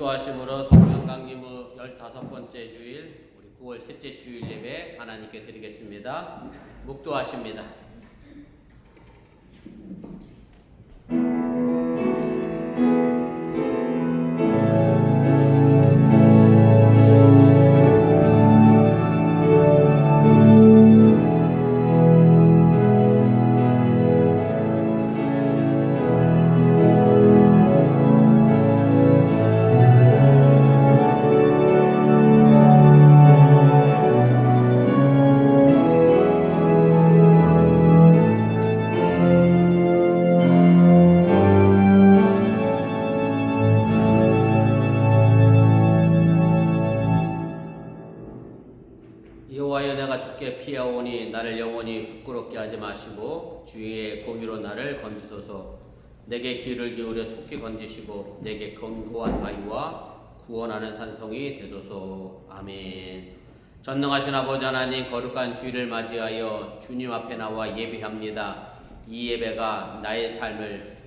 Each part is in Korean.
묵도하심으로 성령 강림의 15번째 주일, 우리 9월 셋째 주일 예배 하나님께 드리겠습니다. 묵도하십니다. 여호와여, 내가 주께 피하오니 나를 영원히 부끄럽게 하지 마시고 주의 공의로 나를 건지소서. 내게 귀를 기울여 속히 건지시고 내게 견고한 바위와 구원하는 산성이 되소서. 아멘. 전능하신 아버지 하나님, 거룩한 주일을 맞이하여 주님 앞에 나와 예배합니다. 이 예배가 나의 삶을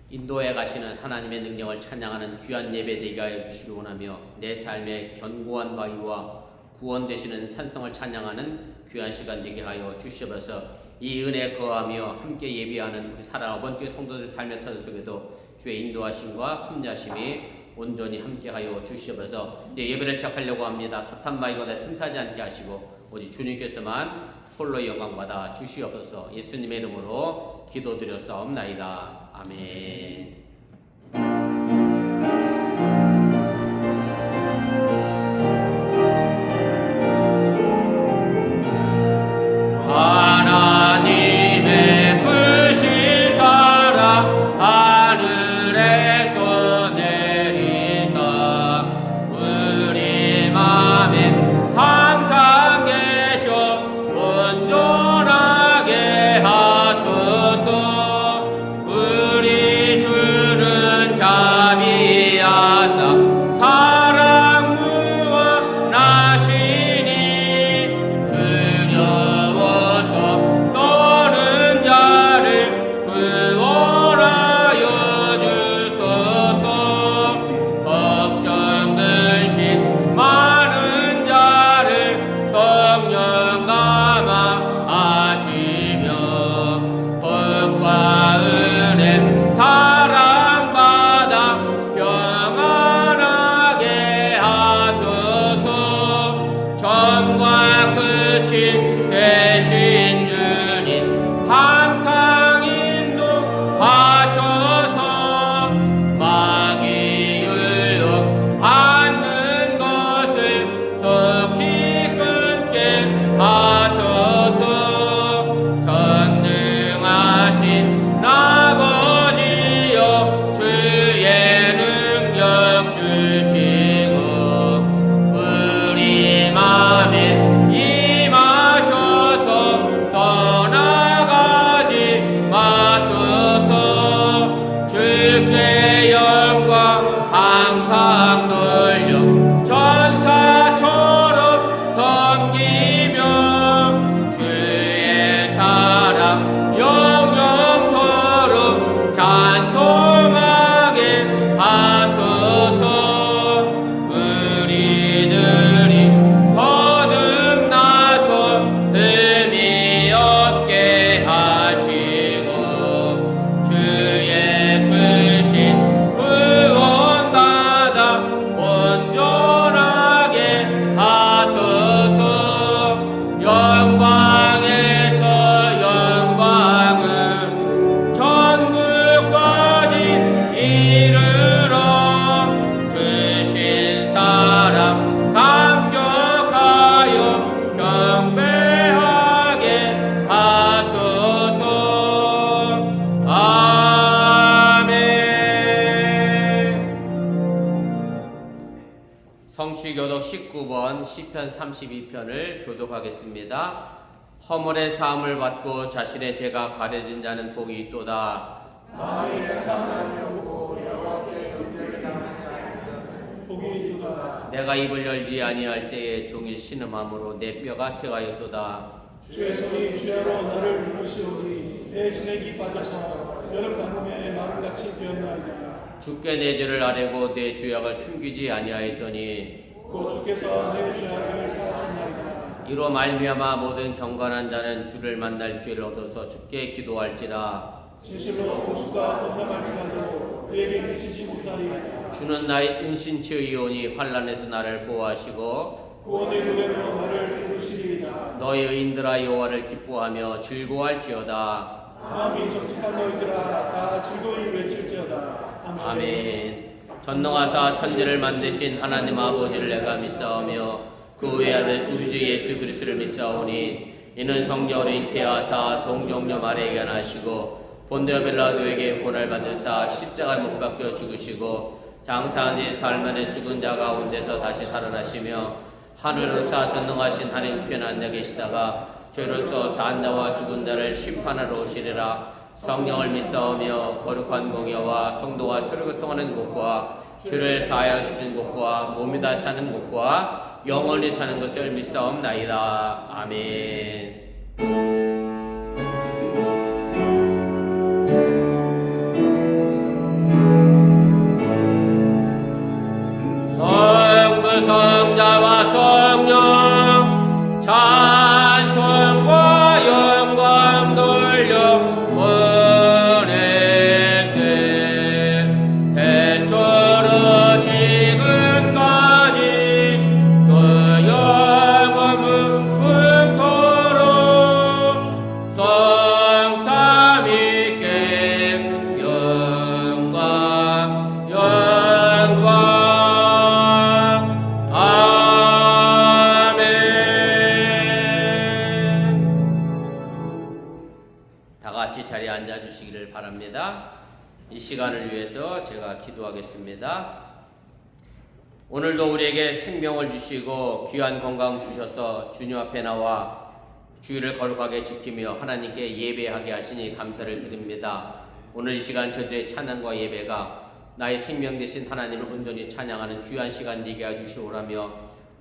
인도해 가시는 하나님의 능력을 찬양하는 귀한 예배 되게 하여 주시기 원하며, 내 삶의 견고한 바위와 구원 되시는 산성을 찬양하는 귀한 시간 되게 하여 주시옵소서. 이 은혜에 거하며 함께 예배하는 우리 사랑하는 어번교회 성도들 삶의 터전 속에도 주의 인도하심과 섭리하심이 온전히 함께하여 주시옵소서. 이제 예배를 시작하려고 합니다. 사탄 마귀가 틈타지 않게 하시고 오직 주님께서만 홀로 영광받아 주시옵소서. 예수님의 이름으로 기도드렸사옵나이다. 아멘. 하나님의 불신 사랑 하늘에서 내리사 우리 맘에 항상 계셔 온전하게 하소서. 우리 주는 자비하사 사랑 무한하시니 떠는 자를 구원하여 주소서. 걱정 근심 많은 자를 성령 감화하시며 복과 은혜 사랑받아 평안하게 하소서. 처음과 끝이 되신 주님 항상 인도하셔서 마귀 유혹받는 것을 속히 끊게 하소서. 전능하신 아버지여, 주의 능력 주시고 우리 맘에 임하셔서 떠나가지 마소서. 주께 영광 항상 돌려 전사처럼 섬기며 주의 사랑 영영토록 찬송하게 하소서. 우리들이 거듭나서 흠이 없게 하시고 주의 크신 구원받아 온전하게 하소서. 영광에서 영광을 천국까지 이르러 크신 사랑 감격하여 경배하게 하소서. 아멘. 성시교독 19번 시편 32편을 교독하겠습니다. 허물의 사함을 받고 자신의 죄가 가려진 자는 복이 있도다. 마음이 참하려고 여호와께 정죄를 당하는 자는 복이 있도다. 내가 입을 열지 아니할 때에 종일 신음함으로 내 뼈가 쇠하였도다. 주의 손이 주야로 나를 부르시오니 내 진액이 빠져서 여름 가뭄에 마름같이 되었나이다. 주께 내 죄를 아뢰고 내 죄악을 숨기지 아니하였더니 곧 주께서 내 죄악을 사하셨나이다. 이로 말미암아 모든 경건한 자는 주를 만날 기회를 얻어서 주께 기도할지라. 진실로 공수가 범람할지라도 그에게 미치지 못하리이다. 주는 나의 은신처이오니 환난에서 나를 보호하시고 구원의 노래로 나를 부르시리이다. 너희 의인들아 여호와를 기뻐하며 즐거워할지어다. 마음이 정직한 너희들아 다 즐거이 외칠지어다. 아멘. 전능하사 천지를 만드신 하나님 아버지를 내가 믿사오며 그 외 아들 우리 주 예수 그리스도를 믿사오니 이는 성령으로 잉태하사 동정녀 마리아에게 나시고 본디오 빌라도에게 고난을 받으사 십자가에 못 박혀 죽으시고 장사한 지 사흘 만에 죽은 자 가운데서 다시 살아나시며 하늘로서 전능하신 하나님 우편에 앉아 계시다가 죄로서 산 자와 죽은 자를 심판하러 오시리라. 성령을 믿사오며 거룩한 공예와 성도가 서로 교통하는 곳과 죄를 사하여 주신 곳과 몸이 다 사는 곳과 영원히 사는 것을 믿사옵나이다. 아멘. 성부 성자와 성령 찬송과 영광 돌려 보내세. 대초로 지금까지 그 영원 무궁토록 성삼위께 영광 영광. 같이 자리에 앉아 주시기를 바랍니다. 이 시간을 위해서 제가 기도하겠습니다. 오늘도 우리에게 생명을 주시고 귀한 건강 주셔서 주님 앞에 나와 주일을 거룩하게 지키며 하나님께 예배하게 하시니 감사를 드립니다. 오늘 이 시간 저들의 찬양과 예배가 나의 생명 되신 하나님을 온전히 찬양하는 귀한 시간 되게 해주시오라며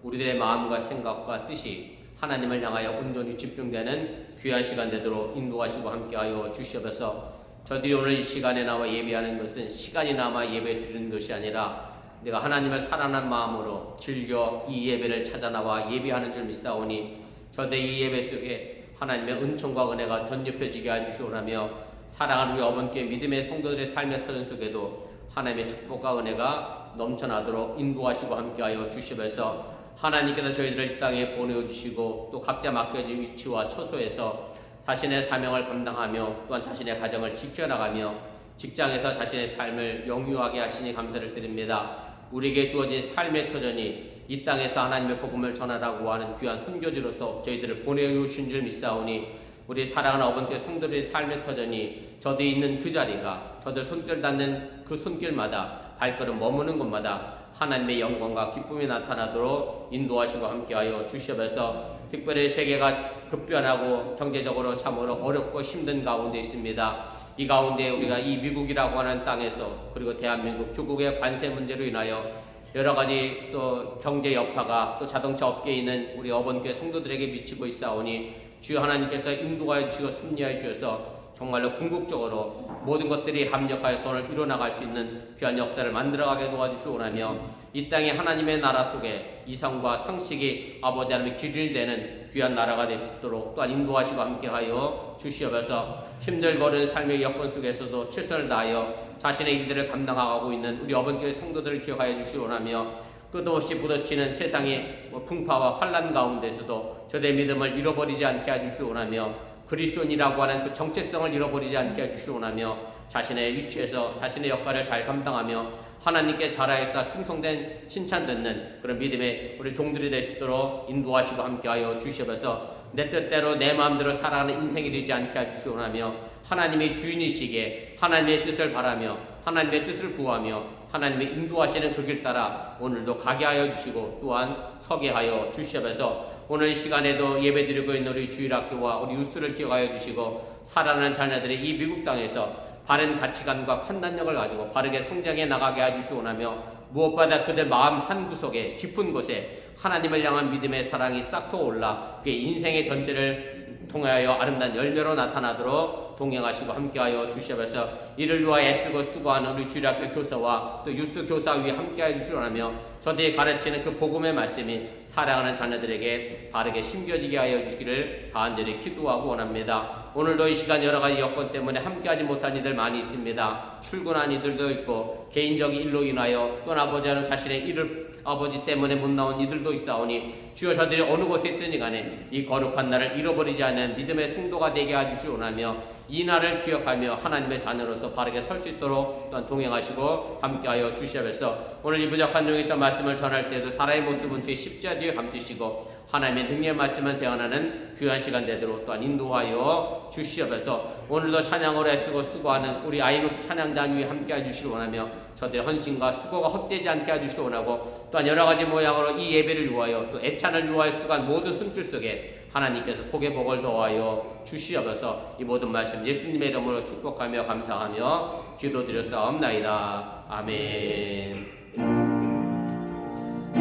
우리들의 마음과 생각과 뜻이 하나님을 향하여 온전히 집중되는 귀한 시간 되도록 인도하시고 함께하여 주시옵소서. 저들이 오늘 이 시간에 나와 예배하는 것은 시간이 남아 예배 드리는 것이 아니라 내가 하나님을 사랑하는 마음으로 즐겨 이 예배를 찾아 나와 예배하는 줄 믿사오니 저들의 이 예배 속에 하나님의 은총과 은혜가 덧입혀지게 해주시오라며 사랑하는 우리 어머니께 믿음의 성도들의 삶의 터전 속에도 하나님의 축복과 은혜가 넘쳐나도록 인도하시고 함께하여 주시옵소서. 하나님께서 저희들을 이 땅에 보내주시고 또 각자 맡겨진 위치와 처소에서 자신의 사명을 감당하며 또한 자신의 가정을 지켜나가며 직장에서 자신의 삶을 영유하게 하시니 감사를 드립니다. 우리에게 주어진 삶의 터전이 이 땅에서 하나님의 복음을 전하라고 하는 귀한 선교지로서 저희들을 보내주신 줄 믿사오니 우리 사랑하는 어머니께 성도들의 삶의 터전이 저들이 있는 그 자리가 저들 손길 닿는 그 손길마다 발걸음 머무는 곳마다 하나님의 영광과 기쁨이 나타나도록 인도하시고 함께하여 주시옵소서. 특별히 세계가 급변하고 경제적으로 참으로 어렵고 힘든 가운데 있습니다. 이 가운데 우리가 이 미국이라고 하는 땅에서 그리고 대한민국 조국의 관세 문제로 인하여 여러 가지 또 경제 여파가 또 자동차 업계에 있는 우리 어번교회 성도들에게 미치고 있사오니 주여 하나님께서 인도하여 주시고 섭리하여 주셔서 정말로 궁극적으로 모든 것들이 합력하여 손을 이뤄나갈 수 있는 귀한 역사를 만들어가게 도와주시고 원하며 이 땅에 하나님의 나라 속에 이성과 상식이 아버지 하나님의 기준이 되는 귀한 나라가 될 수 있도록 또한 인도하시고 함께하여 주시옵소서. 힘들거든 삶의 여건 속에서도 최선을 다하여 자신의 일들을 감당하고 있는 우리 어번교회 성도들을 기억하여 주시기 원하며 끝없이 부딪히는 세상의 풍파와 환란 가운데서도 저들의 믿음을 잃어버리지 않게 해주시기 원하며 그리스도인이라고 하는 그 정체성을 잃어버리지 않게 해주시기 원하며 자신의 위치에서 자신의 역할을 잘 감당하며 하나님께 잘하였다 충성된 칭찬 듣는 그런 믿음의 우리 종들이 될 수 있도록 인도하시고 함께하여 주시옵소서. 내 뜻대로 내 마음대로 살아가는 인생이 되지 않게 해주시기 원하며 하나님의 주인이시기에 하나님의 뜻을 바라며 하나님의 뜻을 구하며 하나님의 인도하시는 그 길 따라 오늘도 가게 하여 주시고 또한 서게 하여 주시옵소서. 오늘 이 시간에도 예배드리고 있는 우리 주일학교와 우리 유스를 기억하여 주시고 살아나는 자녀들이 이 미국 땅에서 바른 가치관과 판단력을 가지고 바르게 성장해 나가게 해주시기 원하며 무엇보다 그들 마음 한구석에 깊은 곳에 하나님을 향한 믿음의 사랑이 싹 트어올라 그의 인생의 전체를 통하여 아름다운 열매로 나타나도록 동행하시고 함께하여 주시옵소서. 이를 위하여 애쓰고 수고하는 우리 주일학교 교사와 또 유스 교사 위에 함께하여 주시오라며 저들이 가르치는 그 복음의 말씀이 사랑하는 자녀들에게 바르게 심겨지게 하여 주시기를 간절히 기도하고 원합니다. 오늘도 이 시간 여러 가지 여건 때문에 함께하지 못한 이들 많이 있습니다. 출근한 이들도 있고 개인적인 일로 인하여 또 아버지 하나님 자신의 일을 아버지 때문에 못 나온 이들도 있사오니 주여 저들이 어느 곳에 있든지 간에 이 거룩한 날을 잃어버리지 않는 믿음의 성도가 되게 해주시오나며 이 날을 기억하며 하나님의 자녀로서 바르게 설 수 있도록 또한 동행하시고 함께하여 주시옵소서. 오늘 이 부족한 중에 있던 말씀을 전할 때도 사람의 모습은 주의 십자가 뒤에 감추시고 하나님의 능력의 말씀을 대언하는 귀한 시간 되도록 또한 인도하여 주시옵소서. 오늘도 찬양으로 애쓰고 수고하는 우리 아이노스 찬양단 위에 함께해 주시기 원하며 저들의 헌신과 수고가 헛되지 않게 해주시기 원하고 또한 여러 가지 모양으로 이 예배를 위하여 또 애찬을 위하여 수고한 모든 손길 속에 하나님께서 복의 복을 더하여 주시옵소서. 이 모든 말씀 예수님의 이름으로 축복하며 감사하며 기도드렸사옵나이다. 아멘.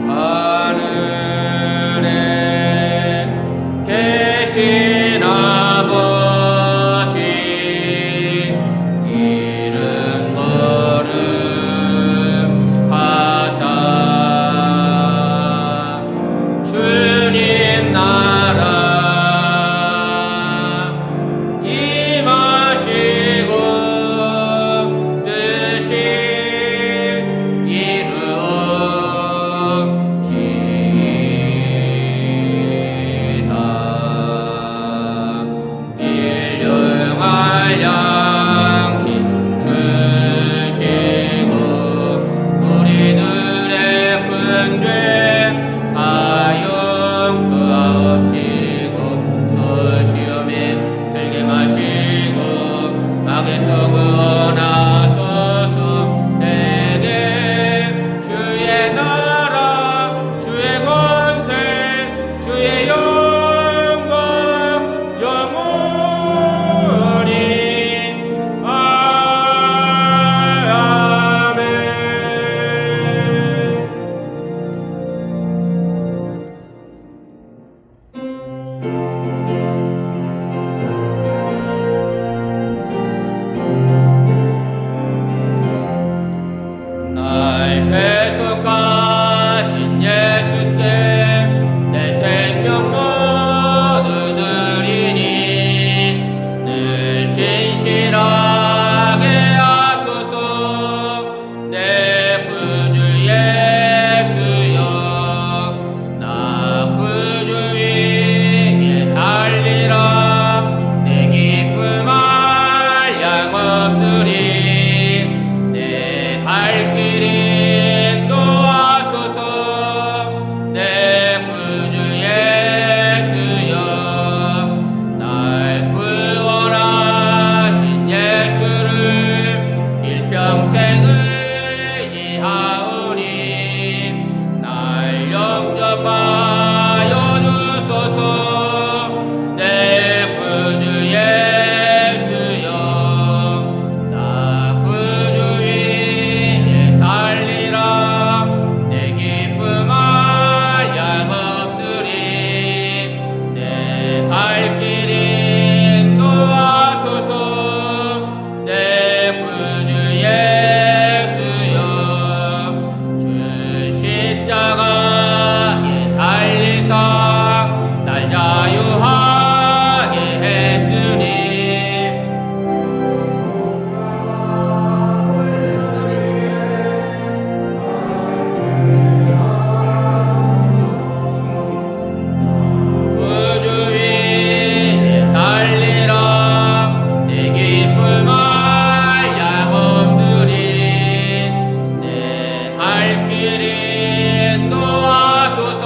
하늘에 계신 아버지 이름 거룩하사 주님 나라 임하시고 뜻이 일용할 양식 주시고 우리들의 분죄 다 용서하옵시고 또 시험에 들게 마시고 악에서 구원하소서. 대개 주의 나라 주의 권세 주의 영광 영원히 아멘. 날 대속하신 예수께 내 생명 모두 드리니 늘 진실하게 하소서. 내 구주 예수여 나 구주 위에 살리라. 내 기쁨 한량없으리. 내 발길 인도하소서. 내 구주 예수여 날 구원하신 예수를 일평생 의지하오니 날 영접하여 주소서. 내 구주 예수여 나 구주 위에 살리라. 내 기쁨 한량없으리. 내 발길 인도하소서. 내 구주 예수여 주 십자가에 달리사 날 자유하게 했으니 구주 위에 살리라. 내 기쁨 한량없으리. 내 발길 인도하소서.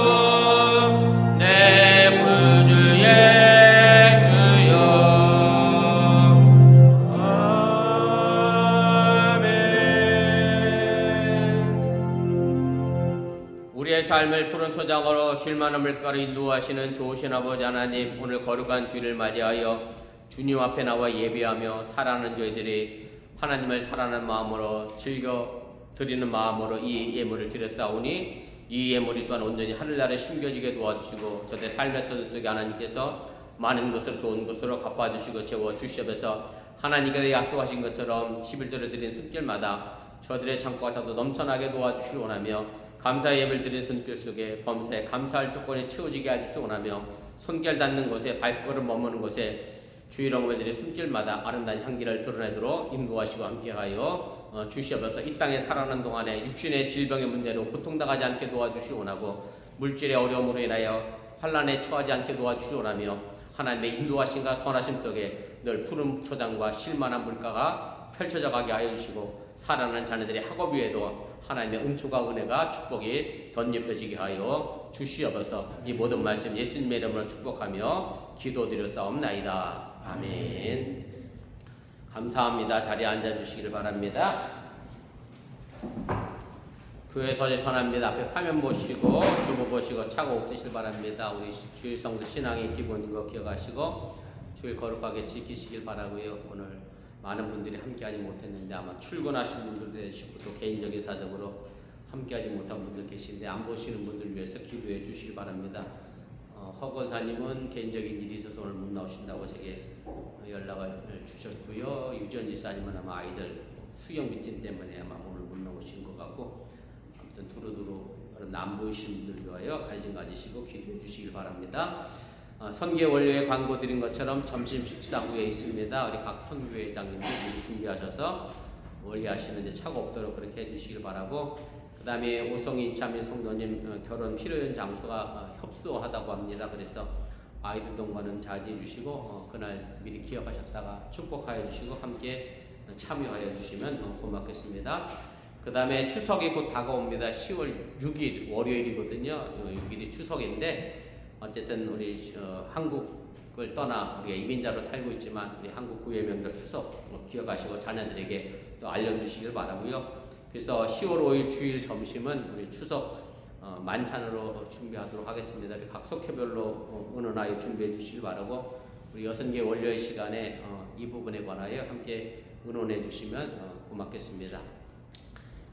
내 구주 예수여 아멘. 우리의 삶을 푸른 초장으로 쉴만한 물가로 인도하시는 좋으신 아버지 하나님, 오늘 거룩한 주일을 맞이하여 주님 앞에 나와 예배하며 살아가는 저희들이 하나님을 사랑하는 마음으로 즐겨 드리는 마음으로 이 예물을 드렸사오니 이 예물이 또한 온전히 하늘나라에 심겨지게 도와주시고 저দের 삶의 터전 속에 하나님께서 많은 것으로 좋은 것으로 갚아주시고 채워주시옵소서. 하나님께서 약속하신 것처럼 11절에 드린 손길마다 저들의 창고가 자도 넘쳐나게 도와주시길 원하며 감사의 예배를 드린 손길 속에 범사에 감사할 조건이 채워지게 해주시기 원하며 손길 닿는 곳에 발걸음 머무는 곳에 주일 어머니들의 손길마다 아름다운 향기를 드러내도록 인도하시고 함께하여 주시옵소서. 이 땅에 살아가는 동안에 육신의 질병의 문제로 고통당하지 않게 도와주시기 원하고 물질의 어려움으로 인하여 환난에 처하지 않게 도와주시기 원하며 하나님의 인도하심과 선하심 속에 늘 푸른 초장과 실만한 물가가 펼쳐져 가게 하여 주시고 살아나는 자녀들의 학업 위에도 하나님의 은총과 은혜가 축복이 덧입혀지게 하여 주시옵소서. 이 모든 말씀 예수님의 이름으로 축복하며 기도드렸사옵나이다. 아멘. 감사합니다. 자리에 앉아주시기를 바랍니다. 교회 서재 선합니다. 앞에 화면 보시고 주보 보시고 차고 없으실 바랍니다. 우리 주일 성수 신앙의 기본인 거 기억하시고 주일 거룩하게 지키시길 바라고요. 오늘 많은 분들이 함께하지 못했는데 아마 출근하신 분들도 계시고 또 개인적인 사정으로 함께하지 못한 분들 계신데 안 보시는 분들을 위해서 기도해 주시길 바랍니다. 허 권사님은 개인적인 일이 있어서 오늘 못 나오신다고 제게 연락을 주셨고요. 유전 지사님은 아마 아이들 수영 미팅 때문에 아마 오늘 못 나오신 것 같고 아무튼 두루두루 안 보이신 분들 위하여 관심 가지시고 기도해 주시길 바랍니다. 선교회 원료에 광고 드린 것처럼 점심 식사 후에 있습니다. 우리 각 선교회장님들 미리 준비하셔서 원리하시는데 차고 없도록 그렇게 해주시길 바라고 그 다음에 오성희 이차민 성도님 결혼 필요한 장소가 협소하다고 합니다. 그래서 아이들 경과는 자제해 주시고 그날 미리 기억하셨다가 축복하여 주시고 함께 참여하여 주시면 고맙겠습니다. 그 다음에 추석이 곧 다가옵니다. 10월 6일 월요일이거든요. 6일이 추석인데 어쨌든 우리 한국을 떠나 우리가 이민자로 살고 있지만 우리 한국 구의 명절 추석 기억하시고 자녀들에게 또 알려주시길 바라고요. 그래서 10월 5일 주일 점심은 우리 추석 만찬으로 준비하도록 하겠습니다. 각 속회별로 은은하여 준비해 주시길 바라고 우리 6개 월요일 시간에 이 부분에 관하여 함께 의논해 주시면 고맙겠습니다.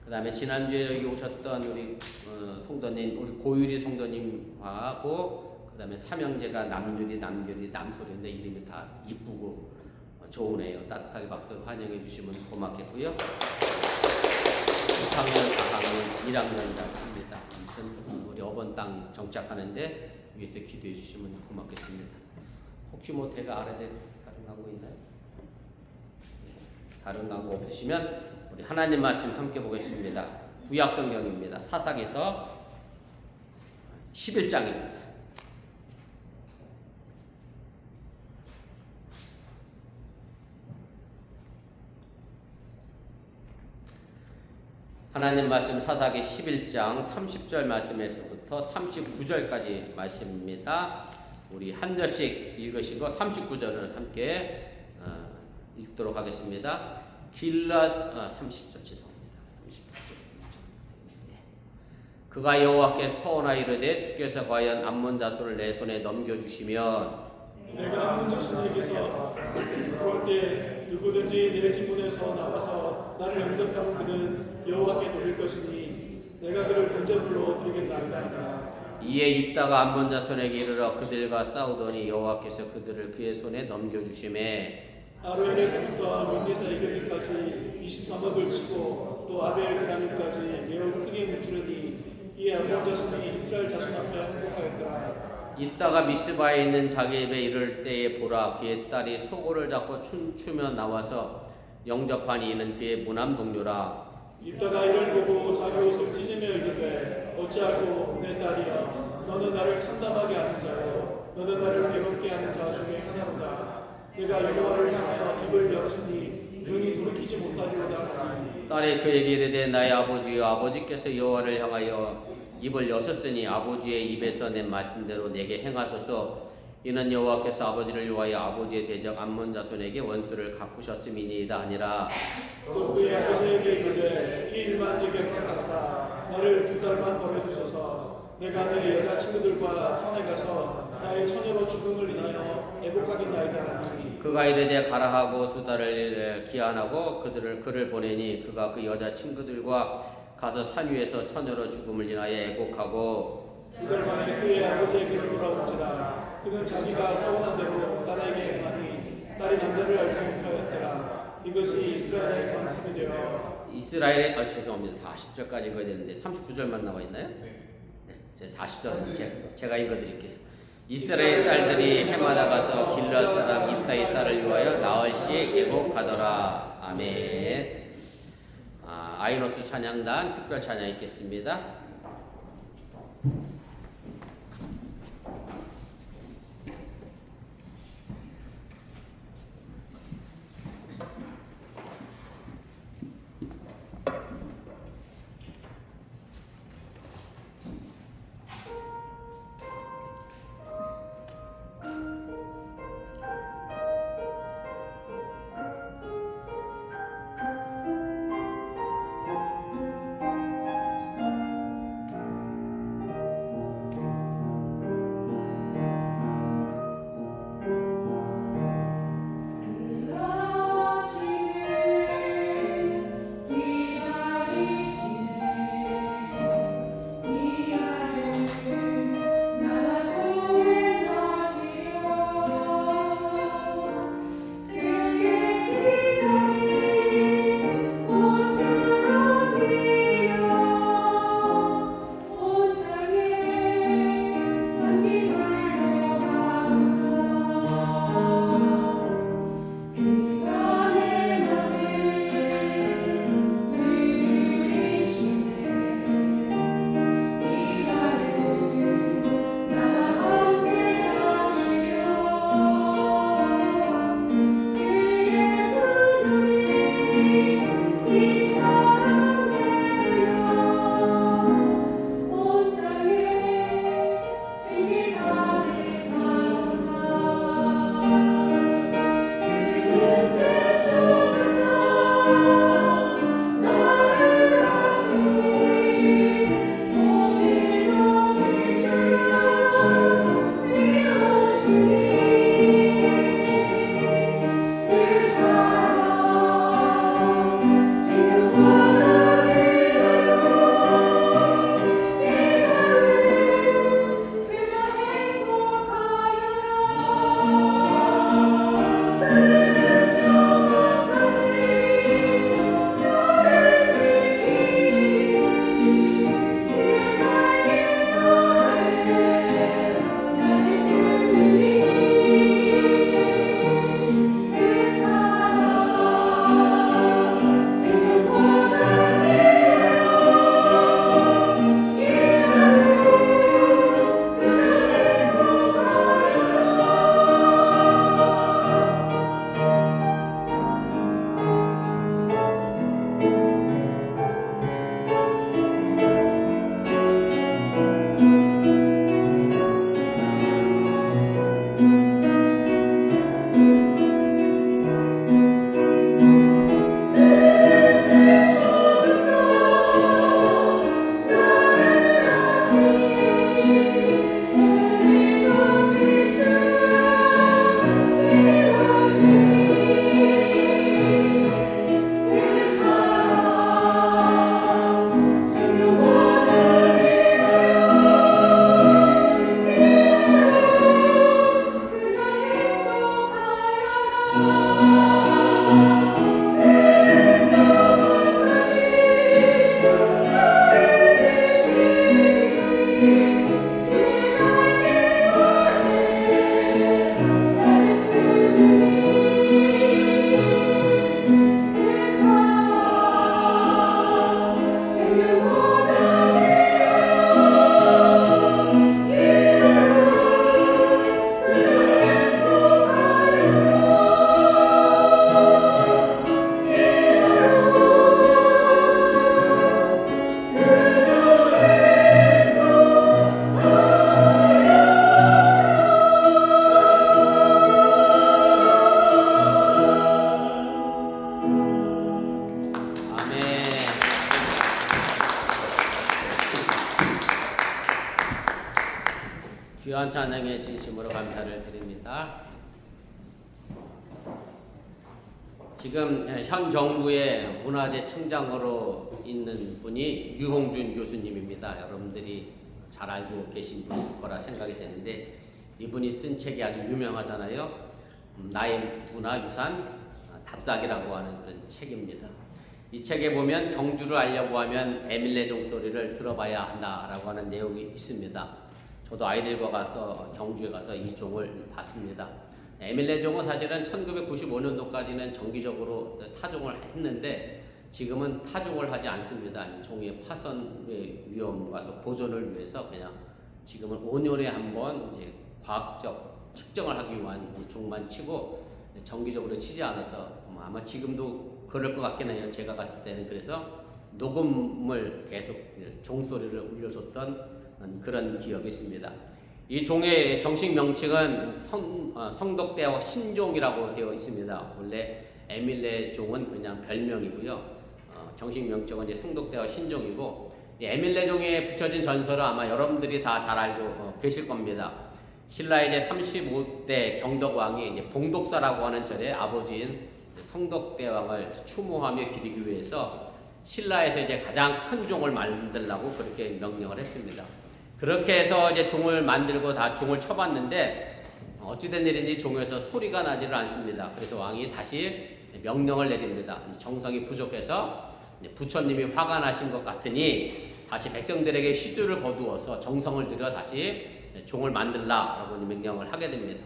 그 다음에 지난주에 여기 오셨던 우리 성도님, 우리 고유리 성도님하고 그 다음에 삼형제가 남유리, 남소리인데 이름이 다 이쁘고 좋으네요. 따뜻하게 박수 환영해 주시면 고맙겠고요. 6학년, 4학년, 1학년이라고 합니다. 아무튼 우리 어번 땅 정착하는데 위해서 기도해 주시면 고맙겠습니다. 혹시 뭐 제가 알아야 될 다른 광고 있나요? 다른 광고 없으시면 우리 하나님 말씀 함께 보겠습니다. 구약 성경입니다. 사사기서 11장입니다. 하나님 말씀 사사기 11장 30절 말씀에서부터 39절까지 말씀입니다. 우리 한 절씩 읽으시고 39절을 함께 읽도록 하겠습니다. 30절 죄송합니다. 30절. 그가 여호와께 서원하여 이르되 주께서 과연 암몬 자손을 내 손에 넘겨주시면 내가 암몬 자손에게서 볼 때 누구든지 내 지문에서 나와서 나를 영접하는 그는 여호와께 드릴 것이니 내가 그를 번제물로 드리겠나이다. 이에 입다가 암몬 자손에게 이르러 그들과 싸우더니 여호와께서 그들을 그의 손에 넘겨주시매 아로엘에서부터 민니사 이르기까지 23억을 치고 또 아벨 그라임까지 매우 크게 뭉치르니 이에 암몬 자손이 이스라엘 자손 앞에 항복하였더라. 이따가 미스바에 있는 자기 집에 이를 때에 보라 그의 딸이 소고를 잡고 춤추며 나와서 영접하니 이는 그의 무남 동료라. 이따가 이를 보고 자기 옷을 찢으며 이르되 어찌하고 내 딸이여 너는 나를 참담하게 하는 자요 너는 나를 괴롭게 하는 자 중에 하나로다. 내가 여호와를 향하여 입을 열었으니 능히 돌이키지 못하리로다 하니 딸이 그에게 이르되 나의 아버지여 아버지께서 여호와를 향하여 입을 여셨으니 아버지의 입에서 낸 말씀대로 내게 행하소서. 이는 여호와께서 아버지를 위하여 아버지의 대적 암몬 자손에게 원수를 갚으셨음이니이다 하니라. 또 그의 아버지에게 이르되 이 일만 내게 허락하사 나를 2달만 버려두소서. 내가 내 여자친구들과 산에 가서 나의 처녀로 죽음을 인하여 애곡하겠나이다 하니 그가 이르되 가라 하고 2달을 기한하고 그를 보내니 그가 그 여자친구들과 가서 산 위에서 처녀로 죽음을 인하여 애곡하고 2달 만에 그의 아버지에게로 돌아온지라. 그는 자기가 서원한 대로 딸에게 행하니 딸이 남자를 알지 못하였더라. 이것이 이스라엘의 관습이 되어 이스라엘의 죄송합니다. 40절까지 읽어야 되는데 39절만 나와 있나요? 네, 40절 제가 읽어드릴게요. 이스라엘 딸들이 해마다 가서 길르앗 사람 입다의 딸을 위하여 나얼시에 계곡하더라. 아멘. 아이노스 찬양단 특별 찬양 있겠습니다. 귀한 찬양에 진심으로 감사를 드립니다. 지금 현 정부의 문화재 청장으로 있는 분이 유홍준 교수님입니다. 여러분들이 잘 알고 계신 분일 거라 생각이 되는데 이분이 쓴 책이 아주 유명하잖아요. 나의 문화유산 답사기라고 하는 그런 책입니다. 이 책에 보면 경주를 알려고 하면 에밀레 종소리를 들어봐야 한다라고 하는 내용이 있습니다. 저도 아이들과 가서 경주에 가서 이 종을 봤습니다. 에밀레 종은 사실은 1995년도까지는 정기적으로 타종을 했는데 지금은 타종을 하지 않습니다. 종의 파손의 위험과 또 보존을 위해서 그냥 지금은 5년에 한 번 이제 과학적 측정을 하기 위한 종만 치고 정기적으로 치지 않아서 아마 지금도 그럴 것 같긴 해요. 제가 갔을 때는 그래서 녹음을 계속 종소리를 울려줬던 그런 기억이 있습니다. 이 종의 정식 명칭은 성덕대왕 신종이라고 되어 있습니다. 원래 에밀레 종은 그냥 별명이고요. 정식 명칭은 이제 성덕대왕 신종이고, 에밀레 종에 붙여진 전설은 아마 여러분들이 다 잘 알고 계실 겁니다. 신라의 이제 35대 경덕왕이 이제 봉독사라고 하는 절의 아버지인 성덕대왕을 추모하며 기리기 위해서 신라에서 이제 가장 큰 종을 만들라고 그렇게 명령을 했습니다. 그렇게 해서 이제 종을 만들고 다 종을 쳐봤는데 어찌된 일인지 종에서 소리가 나지를 않습니다. 그래서 왕이 다시 명령을 내립니다. 정성이 부족해서 부처님이 화가 나신 것 같으니 다시 백성들에게 시주를 거두어서 정성을 들여 다시 종을 만들라라고 명령을 하게 됩니다.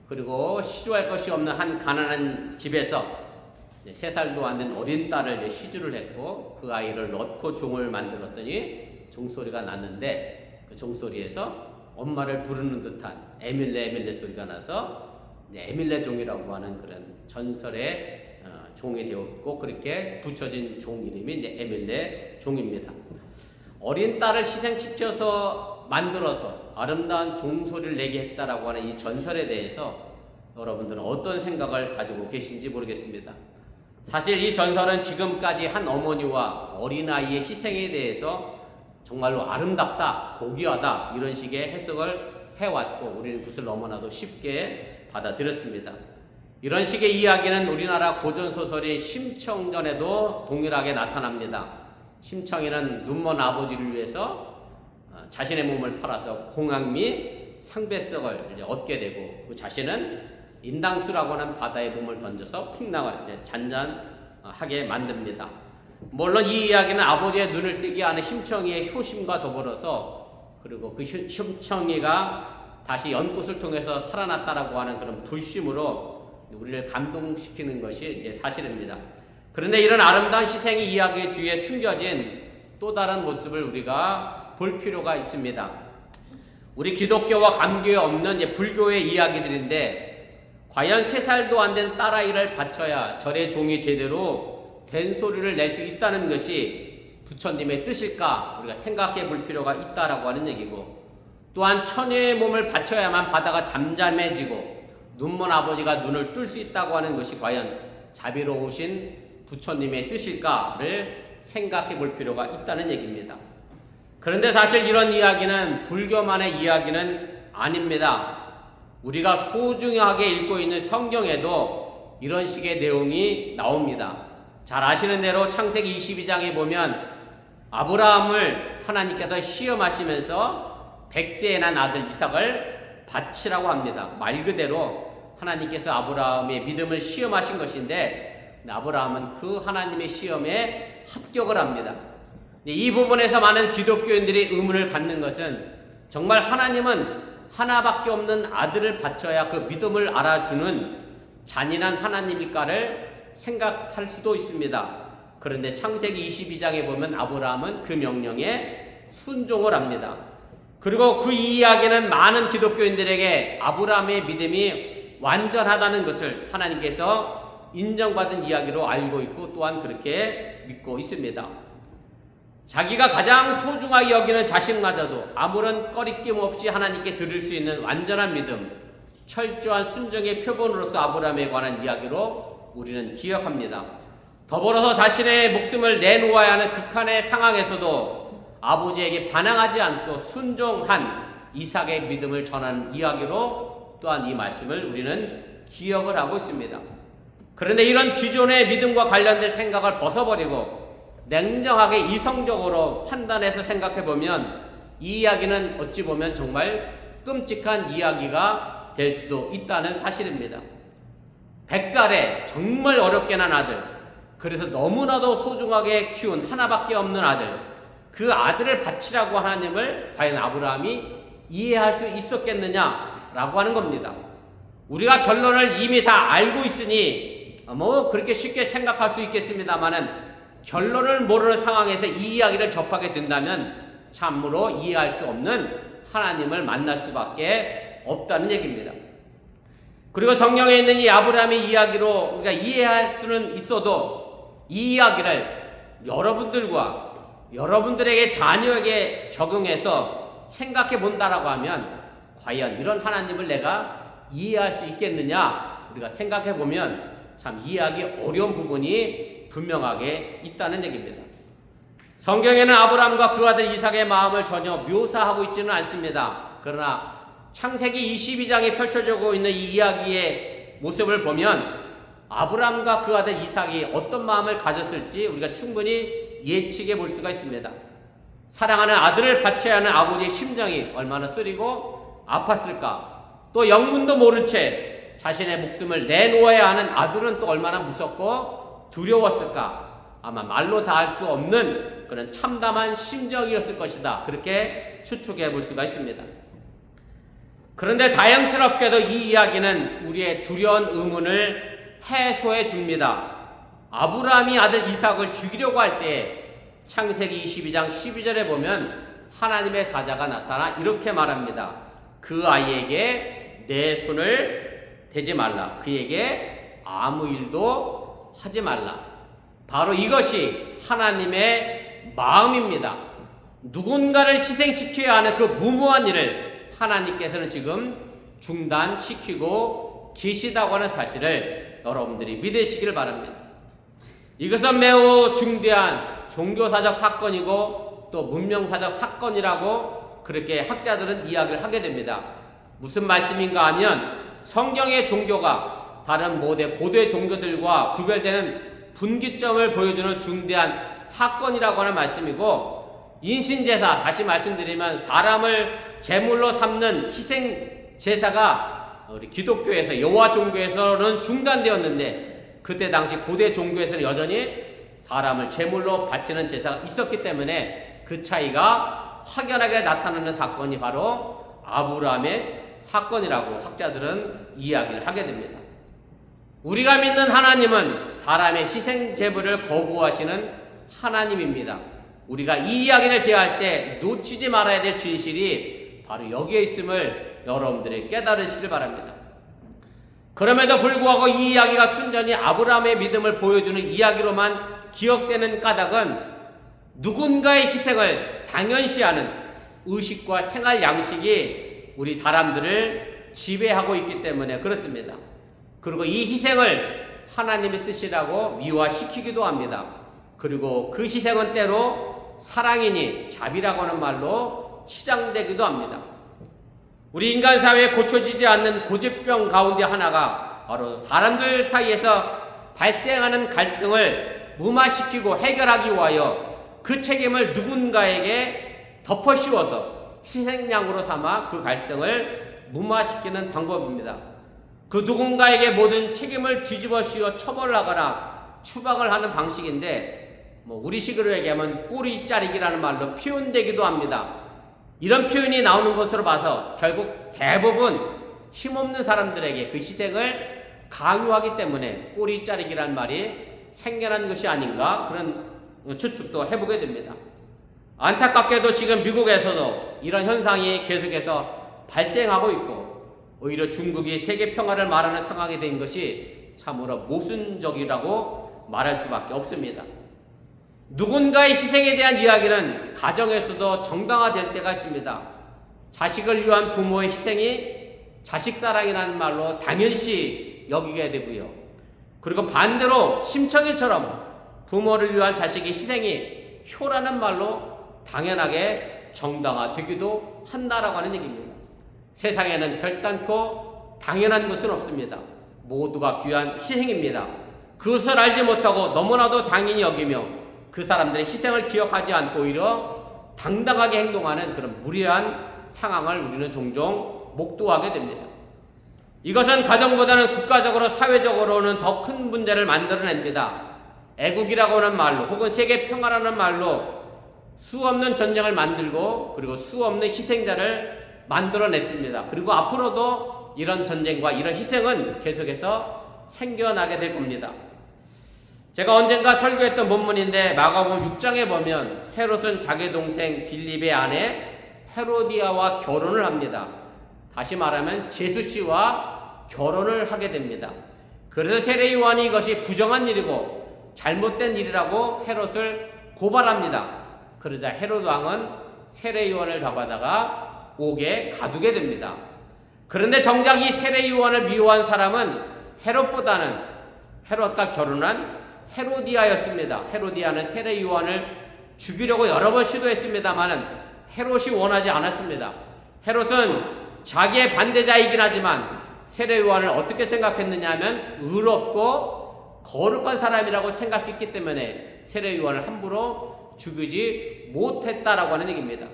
그리고 시주할 것이 없는 한 가난한 집에서 3살도 안 된 어린 딸을 시주를 했고 그 아이를 넣고 종을 만들었더니 종소리가 났는데 그 종소리에서 엄마를 부르는 듯한 에밀레 소리가 나서 에밀레 종이라고 하는 그런 전설의 종이 되었고 그렇게 붙여진 종 이름이 에밀레 종입니다. 어린 딸을 희생시켜서 만들어서 아름다운 종소리를 내게 했다라고 하는 이 전설에 대해서 여러분들은 어떤 생각을 가지고 계신지 모르겠습니다. 사실 이 전설은 지금까지 한 어머니와 어린아이의 희생에 대해서 정말로 아름답다, 고귀하다 이런 식의 해석을 해왔고 우리는 그것을 너무나도 쉽게 받아들였습니다. 이런 식의 이야기는 우리나라 고전소설인 심청전에도 동일하게 나타납니다. 심청이는 눈먼 아버지를 위해서 자신의 몸을 팔아서 공학 및 상배석을 얻게 되고 그 자신은 인당수라고 하는 바다에 몸을 던져서 풍랑을 잔잔하게 만듭니다. 물론 이 이야기는 아버지의 눈을 뜨게 하는 심청이의 효심과 더불어서 그리고 그 심청이가 다시 연꽃을 통해서 살아났다라고 하는 그런 불심으로 우리를 감동시키는 것이 이제 사실입니다. 그런데 이런 아름다운 희생의 이야기 뒤에 숨겨진 또 다른 모습을 우리가 볼 필요가 있습니다. 우리 기독교와 관계 없는 불교의 이야기들인데 과연 3살도 안 된 딸아이를 바쳐야 절의 종이 제대로 된 소리를 낼 수 있다는 것이 부처님의 뜻일까 우리가 생각해 볼 필요가 있다라고 하는 얘기고, 또한 처녀의 몸을 바쳐야만 바다가 잠잠해지고 눈먼 아버지가 눈을 뜰 수 있다고 하는 것이 과연 자비로우신 부처님의 뜻일까를 생각해 볼 필요가 있다는 얘기입니다. 그런데 사실 이런 이야기는 불교만의 이야기는 아닙니다. 우리가 소중하게 읽고 있는 성경에도 이런 식의 내용이 나옵니다. 잘 아시는 대로 창세기 22장에 보면 아브라함을 하나님께서 시험하시면서 100세에 난 아들 이삭을 바치라고 합니다. 말 그대로 하나님께서 아브라함의 믿음을 시험하신 것인데 아브라함은 그 하나님의 시험에 합격을 합니다. 이 부분에서 많은 기독교인들이 의문을 갖는 것은 정말 하나님은 하나밖에 없는 아들을 바쳐야 그 믿음을 알아주는 잔인한 하나님일까를 생각할 수도 있습니다. 그런데 창세기 22장에 보면 아브라함은 그 명령에 순종을 합니다. 그리고 그 이야기는 많은 기독교인들에게 아브라함의 믿음이 완전하다는 것을 하나님께서 인정받은 이야기로 알고 있고 또한 그렇게 믿고 있습니다. 자기가 가장 소중하게 여기는 자식마저도 아무런 꺼리낌 없이 하나님께 드릴 수 있는 완전한 믿음, 철저한 순종의 표본으로서 아브라함에 관한 이야기로 우리는 기억합니다. 더불어서 자신의 목숨을 내놓아야 하는 극한의 상황에서도 아버지에게 반항하지 않고 순종한 이삭의 믿음을 전하는 이야기로 또한 이 말씀을 우리는 기억을 하고 있습니다. 그런데 이런 기존의 믿음과 관련된 생각을 벗어버리고 냉정하게 이성적으로 판단해서 생각해보면 이 이야기는 어찌 보면 정말 끔찍한 이야기가 될 수도 있다는 사실입니다. 100살에 정말 어렵게 난 아들, 그래서 너무나도 소중하게 키운 하나밖에 없는 아들, 그 아들을 바치라고 하나님을 과연 아브라함이 이해할 수 있었겠느냐라고 하는 겁니다. 우리가 결론을 이미 다 알고 있으니 뭐 그렇게 쉽게 생각할 수 있겠습니다만은 결론을 모르는 상황에서 이 이야기를 접하게 된다면 참으로 이해할 수 없는 하나님을 만날 수밖에 없다는 얘기입니다. 그리고 성경에 있는 이 아브라함의 이야기로 우리가 이해할 수는 있어도 이 이야기를 여러분들과 여러분들에게 자녀에게 적용해서 생각해 본다라고 하면 과연 이런 하나님을 내가 이해할 수 있겠느냐, 우리가 생각해 보면 참 이해하기 어려운 부분이 분명하게 있다는 얘기입니다. 성경에는 아브라함과 그 아들 이삭의 마음을 전혀 묘사하고 있지는 않습니다. 그러나 창세기 22장에 펼쳐지고 있는 이 이야기의 모습을 보면 아브라함과 그 아들 이삭이 어떤 마음을 가졌을지 우리가 충분히 예측해 볼 수가 있습니다. 사랑하는 아들을 바쳐야 하는 아버지의 심정이 얼마나 쓰리고 아팠을까, 또 영문도 모른 채 자신의 목숨을 내놓아야 하는 아들은 또 얼마나 무섭고 두려웠을까, 아마 말로 다 할 수 없는 그런 참담한 심정이었을 것이다, 그렇게 추측해 볼 수가 있습니다. 그런데 다행스럽게도 이 이야기는 우리의 두려운 의문을 해소해 줍니다. 아브라함이 아들 이삭을 죽이려고 할 때 창세기 22장 12절에 보면 하나님의 사자가 나타나 이렇게 말합니다. 그 아이에게 내 손을 대지 말라. 그에게 아무 일도 하지 말라. 바로 이것이 하나님의 마음입니다. 누군가를 희생시켜야 하는 그 무모한 일을 하나님께서는 지금 중단시키고 계시다고 하는 사실을 여러분들이 믿으시기를 바랍니다. 이것은 매우 중대한 종교사적 사건이고 또 문명사적 사건이라고 그렇게 학자들은 이야기를 하게 됩니다. 무슨 말씀인가 하면 성경의 종교가 다른 고대 종교들과 구별되는 분기점을 보여주는 중대한 사건이라고 하는 말씀이고, 인신제사, 다시 말씀드리면 사람을 제물로 삼는 희생제사가 우리 기독교에서, 여호와 종교에서는 중단되었는데 그때 당시 고대 종교에서는 여전히 사람을 제물로 바치는 제사가 있었기 때문에 그 차이가 확연하게 나타나는 사건이 바로 아브라함의 사건이라고 학자들은 이야기를 하게 됩니다. 우리가 믿는 하나님은 사람의 희생 제물을 거부하시는 하나님입니다. 우리가 이 이야기를 대할 때 놓치지 말아야 될 진실이 바로 여기에 있음을 여러분들이 깨달으시길 바랍니다. 그럼에도 불구하고 이 이야기가 순전히 아브라함의 믿음을 보여주는 이야기로만 기억되는 까닭은 누군가의 희생을 당연시하는 의식과 생활 양식이 우리 사람들을 지배하고 있기 때문에 그렇습니다. 그리고 이 희생을 하나님의 뜻이라고 미화시키기도 합니다. 그리고 그 희생은 때로 사랑이니 자비라고 하는 말로 치장되기도 합니다. 우리 인간 사회에 고쳐지지 않는 고집병 가운데 하나가 바로 사람들 사이에서 발생하는 갈등을 무마시키고 해결하기 위하여 그 책임을 누군가에게 덮어씌워서 희생양으로 삼아 그 갈등을 무마시키는 방법입니다. 그 누군가에게 모든 책임을 뒤집어 씌워 처벌하거나 추방을 하는 방식인데, 우리식으로 얘기하면 꼬리 자르기라는 말로 표현되기도 합니다. 이런 표현이 나오는 것으로 봐서 결국 대부분 힘없는 사람들에게 그 희생을 강요하기 때문에 꼬리 자르기라는 말이 생겨난 것이 아닌가, 그런 추측도 해보게 됩니다. 안타깝게도 지금 미국에서도 이런 현상이 계속해서 발생하고 있고, 오히려 중국이 세계 평화를 말하는 상황이 된 것이 참으로 모순적이라고 말할 수밖에 없습니다. 누군가의 희생에 대한 이야기는 가정에서도 정당화될 때가 있습니다. 자식을 위한 부모의 희생이 자식사랑이라는 말로 당연시 여기게 되고요. 그리고 반대로 심청일처럼 부모를 위한 자식의 희생이 효라는 말로 당연하게 정당화되기도 한다라고 하는 얘기입니다. 세상에는 결단코 당연한 것은 없습니다. 모두가 귀한 희생입니다. 그것을 알지 못하고 너무나도 당연히 여기며 그 사람들의 희생을 기억하지 않고 오히려 당당하게 행동하는 그런 무례한 상황을 우리는 종종 목도하게 됩니다. 이것은 가정보다는 국가적으로 사회적으로는 더 큰 문제를 만들어냅니다. 애국이라고 하는 말로 혹은 세계 평화라는 말로 수 없는 전쟁을 만들고 그리고 수 없는 희생자를 만들어냈습니다. 그리고 앞으로도 이런 전쟁과 이런 희생은 계속해서 생겨나게 될 겁니다. 제가 언젠가 설교했던 본문인데 마가복음 6장에 보면 헤롯은 자기 동생 빌립의 아내 헤로디아와 결혼을 합니다. 다시 말하면 제수 씨와 결혼을 하게 됩니다. 그래서 세례 요한이 이것이 부정한 일이고 잘못된 일이라고 헤롯을 고발합니다. 그러자 헤롯 왕은 세례 요한을 잡아다가 옥에 가두게 됩니다. 그런데 정작 이 세례 요한을 미워한 사람은 헤롯보다는 헤롯과 결혼한 헤로디아였습니다. 헤로디아는 세례 요한을 죽이려고 여러 번 시도했습니다만 헤롯이 원하지 않았습니다. 헤롯은 자기의 반대자이긴 하지만 세례 요한을 어떻게 생각했느냐 하면 의롭고 거룩한 사람이라고 생각했기 때문에 세례 요한을 함부로 죽이지 못했다라고 하는 얘기입니다.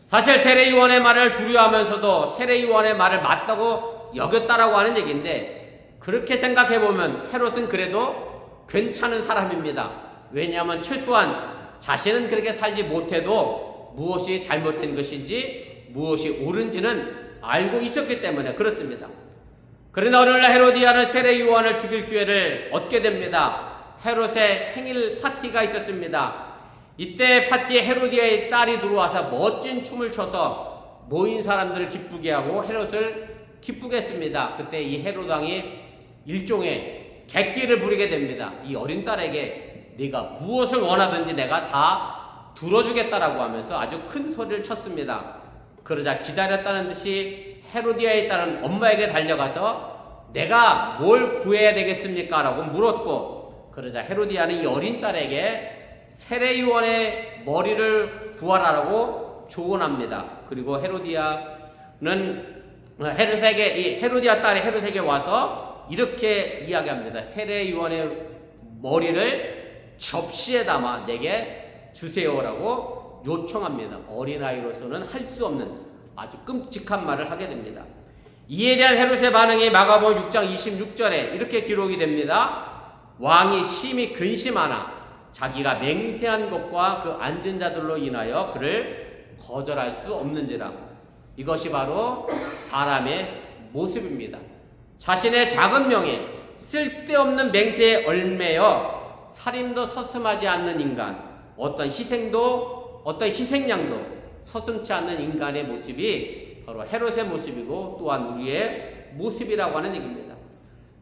사실 세례 요한의 말을 두려워하면서도 세례 요한의 말을 맞다고 여겼다라고 하는 얘기인데 그렇게 생각해 보면 헤롯은 그래도 괜찮은 사람입니다. 왜냐하면 최소한 자신은 그렇게 살지 못해도 무엇이 잘못된 것인지 무엇이 옳은지는 알고 있었기 때문에 그렇습니다. 그러나 어느 날 헤로디아는 세례 요한을 죽일 기회를 얻게 됩니다. 헤롯의 생일 파티가 있었습니다. 이때 파티에 헤로디아의 딸이 들어와서 멋진 춤을 춰서 모인 사람들을 기쁘게 하고 헤롯을 기쁘게 했습니다. 그때 이 헤롯 왕이 일종의 객기를 부리게 됩니다. 이 어린 딸에게 네가 무엇을 원하든지 내가 다 들어주겠다라고 하면서 아주 큰 소리를 쳤습니다. 그러자 기다렸다는 듯이 헤로디아의 딸은 엄마에게 달려가서 내가 뭘 구해야 되겠습니까? 라고 물었고 그러자 헤로디아는 이 어린 딸에게 세례 요한의 머리를 구하라고 조언합니다. 그리고 헤로디아는 헤로디아 딸이 헤롯에게 와서 이렇게 이야기합니다. 세례 요한의 머리를 접시에 담아 내게 주세요라고 요청합니다. 어린아이로서는 할 수 없는 아주 끔찍한 말을 하게 됩니다. 이에 대한 헤롯의 반응이 마가복음 6장 26절에 이렇게 기록이 됩니다. 왕이 심히 근심하나 자기가 맹세한 것과 그 앉은 자들로 인하여 그를 거절할 수 없는지라. 이것이 바로 사람의 모습입니다. 자신의 작은 명예, 쓸데없는 맹세에 얽매여 살인도 서슴하지 않는 인간, 어떤 희생양도 서슴지 않는 인간의 모습이 바로 헤롯의 모습이고 또한 우리의 모습이라고 하는 얘기입니다.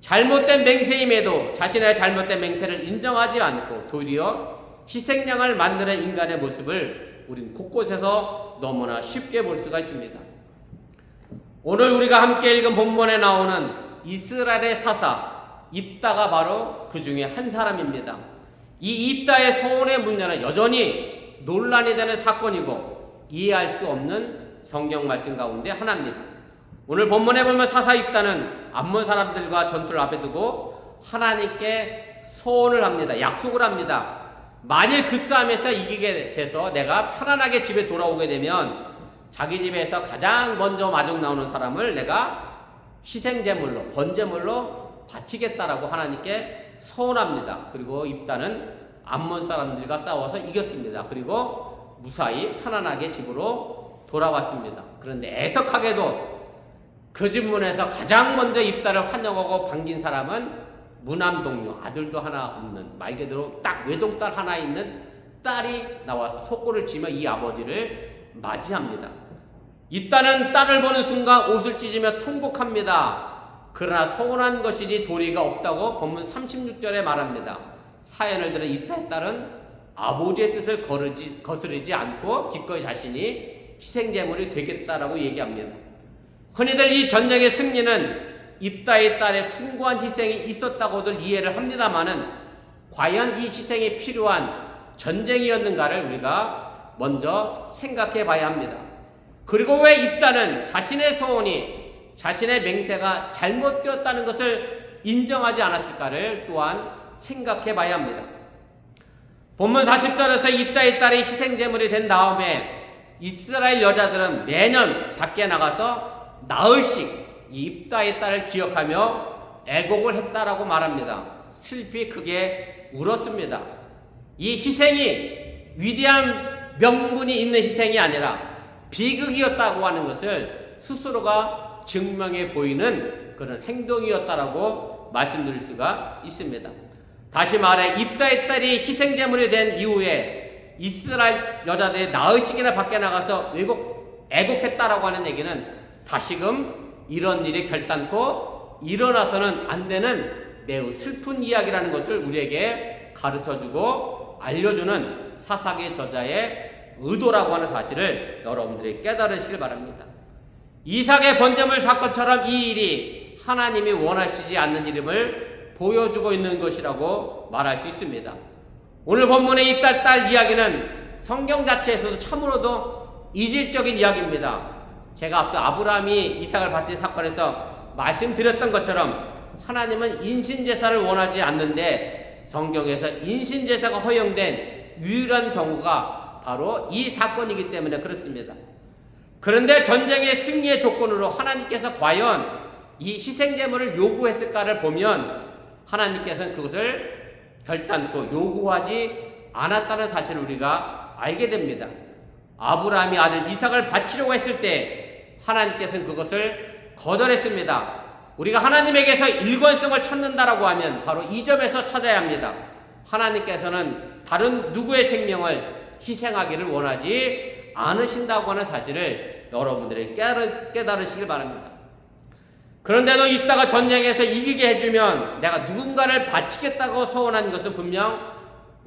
잘못된 맹세임에도 자신의 잘못된 맹세를 인정하지 않고 도리어 희생양을 만드는 인간의 모습을 우린 곳곳에서 너무나 쉽게 볼 수가 있습니다. 오늘 우리가 함께 읽은 본문에 나오는 이스라엘의 사사 입다가 바로 그 중에 한 사람입니다. 이 입다의 소원의 문제는 여전히 논란이 되는 사건이고 이해할 수 없는 성경 말씀 가운데 하나입니다. 오늘 본문에 보면 사사 입다는 암몬 사람들과 전투를 앞에 두고 하나님께 소원을 합니다. 약속을 합니다. 만일 그 싸움에서 이기게 돼서 내가 편안하게 집에 돌아오게 되면 자기 집에서 가장 먼저 마중 나오는 사람을 내가 희생제물로 번제물로 바치겠다라고 하나님께 소원합니다. 그리고 입다는 암몬 사람들과 싸워서 이겼습니다. 그리고 무사히 편안하게 집으로 돌아왔습니다. 그런데 애석하게도 그 집 문에서 가장 먼저 입다를 환영하고 반긴 사람은 무남 동료, 아들도 하나 없는 말 그대로 딱 외동딸 하나 있는 딸이 나와서 속고를 치며 이 아버지를 맞이합니다. 입다는 딸을 보는 순간 옷을 찢으며 통곡합니다. 그러나 서운한 것이니 도리가 없다고 본문 36절에 말합니다. 사연을 들은 입다의 딸은 아버지의 뜻을 거스르지 않고 기꺼이 자신이 희생제물이 되겠다라고 얘기합니다. 흔히들 이 전쟁의 승리는 입다의 딸의 숭고한 희생이 있었다고들 이해를 합니다마는 과연 이 희생이 필요한 전쟁이었는가를 우리가 먼저 생각해 봐야 합니다. 그리고 왜 입다는 자신의 소원이 자신의 맹세가 잘못되었다는 것을 인정하지 않았을까를 또한 생각해 봐야 합니다. 본문 40절에서 입다의 딸이 희생제물이 된 다음에 이스라엘 여자들은 매년 밖에 나가서 나흘씩 이 입다의 딸을 기억하며 애곡을 했다라고 말합니다. 슬피 크게 울었습니다. 이 희생이 위대한 명분이 있는 희생이 아니라 비극이었다고 하는 것을 스스로가 증명해 보이는 그런 행동이었다라고 말씀드릴 수가 있습니다. 다시 말해 입다의 딸이 희생제물이 된 이후에 이스라엘 여자들이 나흘씩이나 밖에 나가서 애곡했다라고 하는 얘기는 다시금 이런 일이 결단코 일어나서는 안 되는 매우 슬픈 이야기라는 것을 우리에게 가르쳐주고 알려주는 사사기 저자의 의도라고 하는 사실을 여러분들이 깨달으시길 바랍니다. 이삭의 번제물 사건처럼 이 일이 하나님이 원하시지 않는 일임을 보여주고 있는 것이라고 말할 수 있습니다. 오늘 본문의 입다의 딸 이야기는 성경 자체에서도 참으로도 이질적인 이야기입니다. 제가 앞서 아브라함이 이삭을 바친 사건에서 말씀드렸던 것처럼 하나님은 인신제사를 원하지 않는데 성경에서 인신제사가 허용된 유일한 경우가 바로 이 사건이기 때문에 그렇습니다. 그런데 전쟁의 승리의 조건으로 하나님께서 과연 이 희생제물을 요구했을까를 보면 하나님께서는 그것을 결단코 요구하지 않았다는 사실을 우리가 알게 됩니다. 아브라함이 아들 이삭을 바치려고 했을 때 하나님께서는 그것을 거절했습니다. 우리가 하나님에게서 일관성을 찾는다라고 하면 바로 이 점에서 찾아야 합니다. 하나님께서는 다른 누구의 생명을 희생하기를 원하지 않으신다고 하는 사실을 여러분들이 깨달으시길 바랍니다. 그런데도 이따가 전쟁에서 이기게 해주면 내가 누군가를 바치겠다고 서원한 것은 분명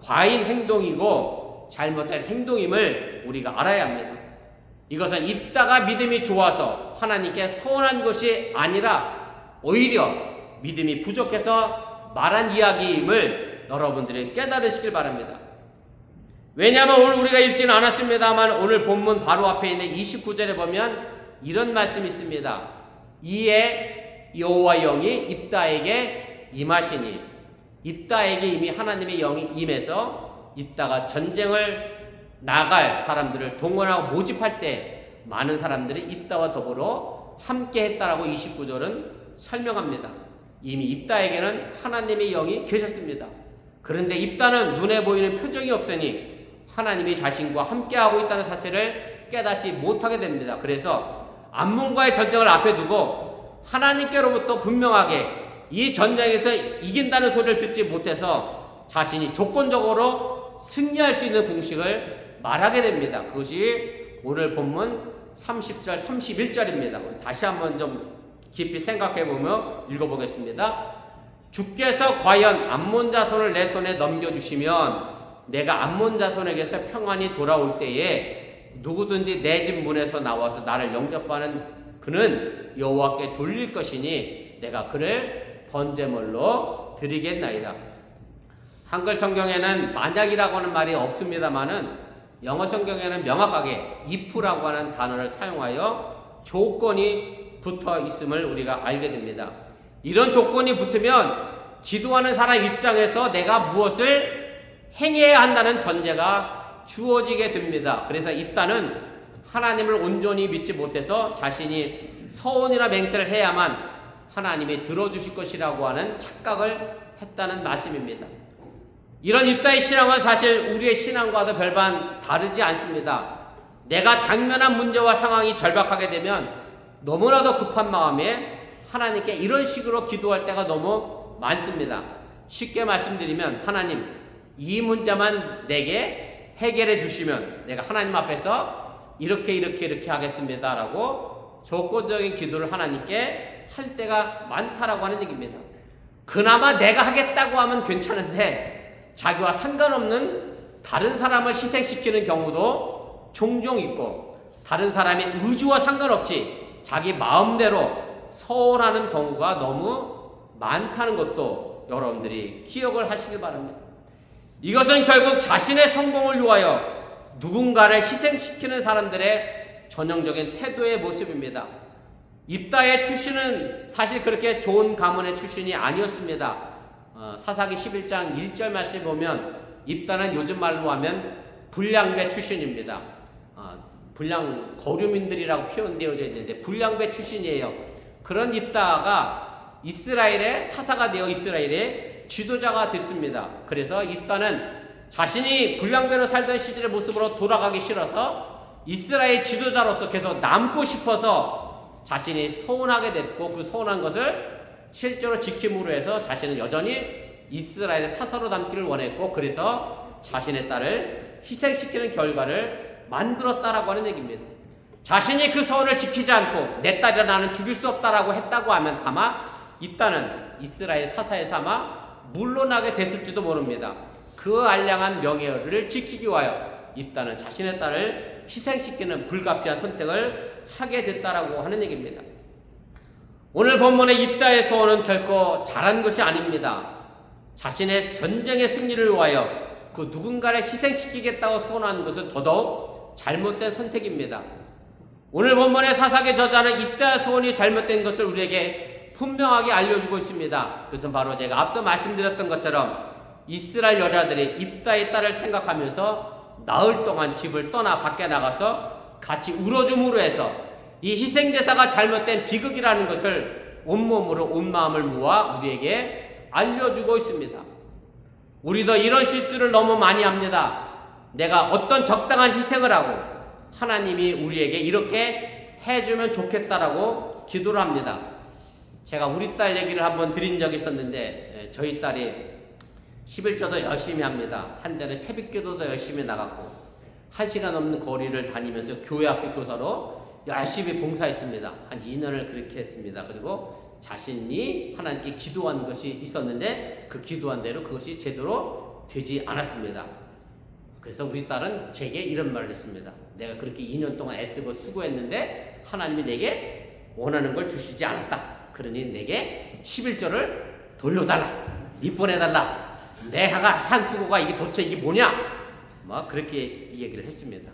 과인 행동이고 잘못된 행동임을 우리가 알아야 합니다. 이것은 입다가 믿음이 좋아서 하나님께 서원한 것이 아니라 오히려 믿음이 부족해서 말한 이야기임을 여러분들이 깨달으시길 바랍니다. 왜냐하면 오늘 우리가 읽지는 않았습니다만 오늘 본문 바로 앞에 있는 29절에 보면 이런 말씀이 있습니다. 이에 여호와 영이 입다에게 임하시니, 입다에게 이미 하나님의 영이 임해서 입다가 전쟁을 나갈 사람들을 동원하고 모집할 때 많은 사람들이 입다와 더불어 함께 했다라고 29절은 설명합니다. 이미 입다에게는 하나님의 영이 계셨습니다. 그런데 입다는 눈에 보이는 표정이 없으니 하나님이 자신과 함께하고 있다는 사실을 깨닫지 못하게 됩니다. 그래서 암몬과의 전쟁을 앞에 두고 하나님께로부터 분명하게 이 전쟁에서 이긴다는 소리를 듣지 못해서 자신이 조건적으로 승리할 수 있는 공식을 말하게 됩니다. 그것이 오늘 본문 30절, 31절입니다. 우리 다시 한번 좀 깊이 생각해보며 읽어보겠습니다. 주께서 과연 암몬 자손을 내 손에 넘겨주시면 내가 암몬 자손에게서 평안히 돌아올 때에 누구든지 내 집 문에서 나와서 나를 영접하는 그는 여호와께 돌릴 것이니 내가 그를 번제물로 드리겠나이다. 한글 성경에는 만약이라고 하는 말이 없습니다만은 영어 성경에는 명확하게 if라고 하는 단어를 사용하여 조건이 붙어 있음을 우리가 알게 됩니다. 이런 조건이 붙으면 기도하는 사람 입장에서 내가 무엇을 행해야 한다는 전제가 주어지게 됩니다. 그래서 입다는 하나님을 온전히 믿지 못해서 자신이 서원이나 맹세를 해야만 하나님이 들어주실 것이라고 하는 착각을 했다는 말씀입니다. 이런 입다의 신앙은 사실 우리의 신앙과도 별반 다르지 않습니다. 내가 당면한 문제와 상황이 절박하게 되면 너무나도 급한 마음에 하나님께 이런 식으로 기도할 때가 너무 많습니다. 쉽게 말씀드리면 하나님 이 문제만 내게 해결해 주시면 내가 하나님 앞에서 이렇게 하겠습니다 라고 조건적인 기도를 하나님께 할 때가 많다라고 하는 얘기입니다. 그나마 내가 하겠다고 하면 괜찮은데 자기와 상관없는 다른 사람을 희생시키는 경우도 종종 있고 다른 사람의 의지와 상관없이 자기 마음대로 서원하는 경우가 너무 많다는 것도 여러분들이 기억을 하시기 바랍니다. 이것은 결국 자신의 성공을 위하여 누군가를 희생시키는 사람들의 전형적인 태도의 모습입니다. 입다의 출신은 사실 그렇게 좋은 가문의 출신이 아니었습니다. 사사기 11장 1절 말씀 보면 입다는 요즘 말로 하면 불량배 출신입니다. 불량 거류민들이라고 표현되어져 있는데 불량배 출신이에요. 그런 입다가 이스라엘의 사사가 되어 이스라엘의 지도자가 됐습니다. 그래서 입다는 자신이 불량배로 살던 시절의 모습으로 돌아가기 싫어서 이스라엘 지도자로서 계속 남고 싶어서 자신이 서운하게 됐고, 그 서운한 것을 실제로 지킴으로 해서 자신은 여전히 이스라엘의 사사로 남기를 원했고, 그래서 자신의 딸을 희생시키는 결과를 만들었다라고 하는 얘기입니다. 자신이 그 서원을 지키지 않고 내 딸이라 나는 죽일 수 없다라고 했다고 하면 아마 입다는 이스라엘 사사에서 아마 물러나게 됐을지도 모릅니다. 그 알량한 명예를 지키기 위하여 입다는 자신의 딸을 희생시키는 불가피한 선택을 하게 됐다라고 하는 얘기입니다. 오늘 본문의 입다의 소원은 결코 잘한 것이 아닙니다. 자신의 전쟁의 승리를 위하여 그 누군가를 희생시키겠다고 소원한 것은 더더욱 잘못된 선택입니다. 오늘 본문의 사사기 저자는 입다의 소원이 잘못된 것을 우리에게 분명하게 알려주고 있습니다. 그것은 바로 제가 앞서 말씀드렸던 것처럼 이스라엘 여자들이 입다의 딸을 생각하면서 나흘 동안 집을 떠나 밖에 나가서 같이 울어줌으로 해서 이 희생제사가 잘못된 비극이라는 것을 온몸으로 온 마음을 모아 우리에게 알려주고 있습니다. 우리도 이런 실수를 너무 많이 합니다. 내가 어떤 적당한 희생을 하고 하나님이 우리에게 이렇게 해주면 좋겠다라고 기도를 합니다. 제가 우리 딸 얘기를 한번 드린 적이 있었는데, 저희 딸이 11조도 열심히 합니다. 한때는 새벽기도도 열심히 나갔고 1시간 넘는 거리를 다니면서 교회 학교 교사로 열심히 봉사했습니다. 한 2년을 그렇게 했습니다. 그리고 자신이 하나님께 기도한 것이 있었는데 그 기도한 대로 그것이 제대로 되지 않았습니다. 그래서 우리 딸은 제게 이런 말을 했습니다. 내가 그렇게 2년 동안 애쓰고 수고했는데 하나님이 내게 원하는 걸 주시지 않았다. 그러니 내게 11조를 돌려달라. 입번해달라. 내가 한 수고가 이게 도대체 이게 뭐냐? 뭐 그렇게 얘기를 했습니다.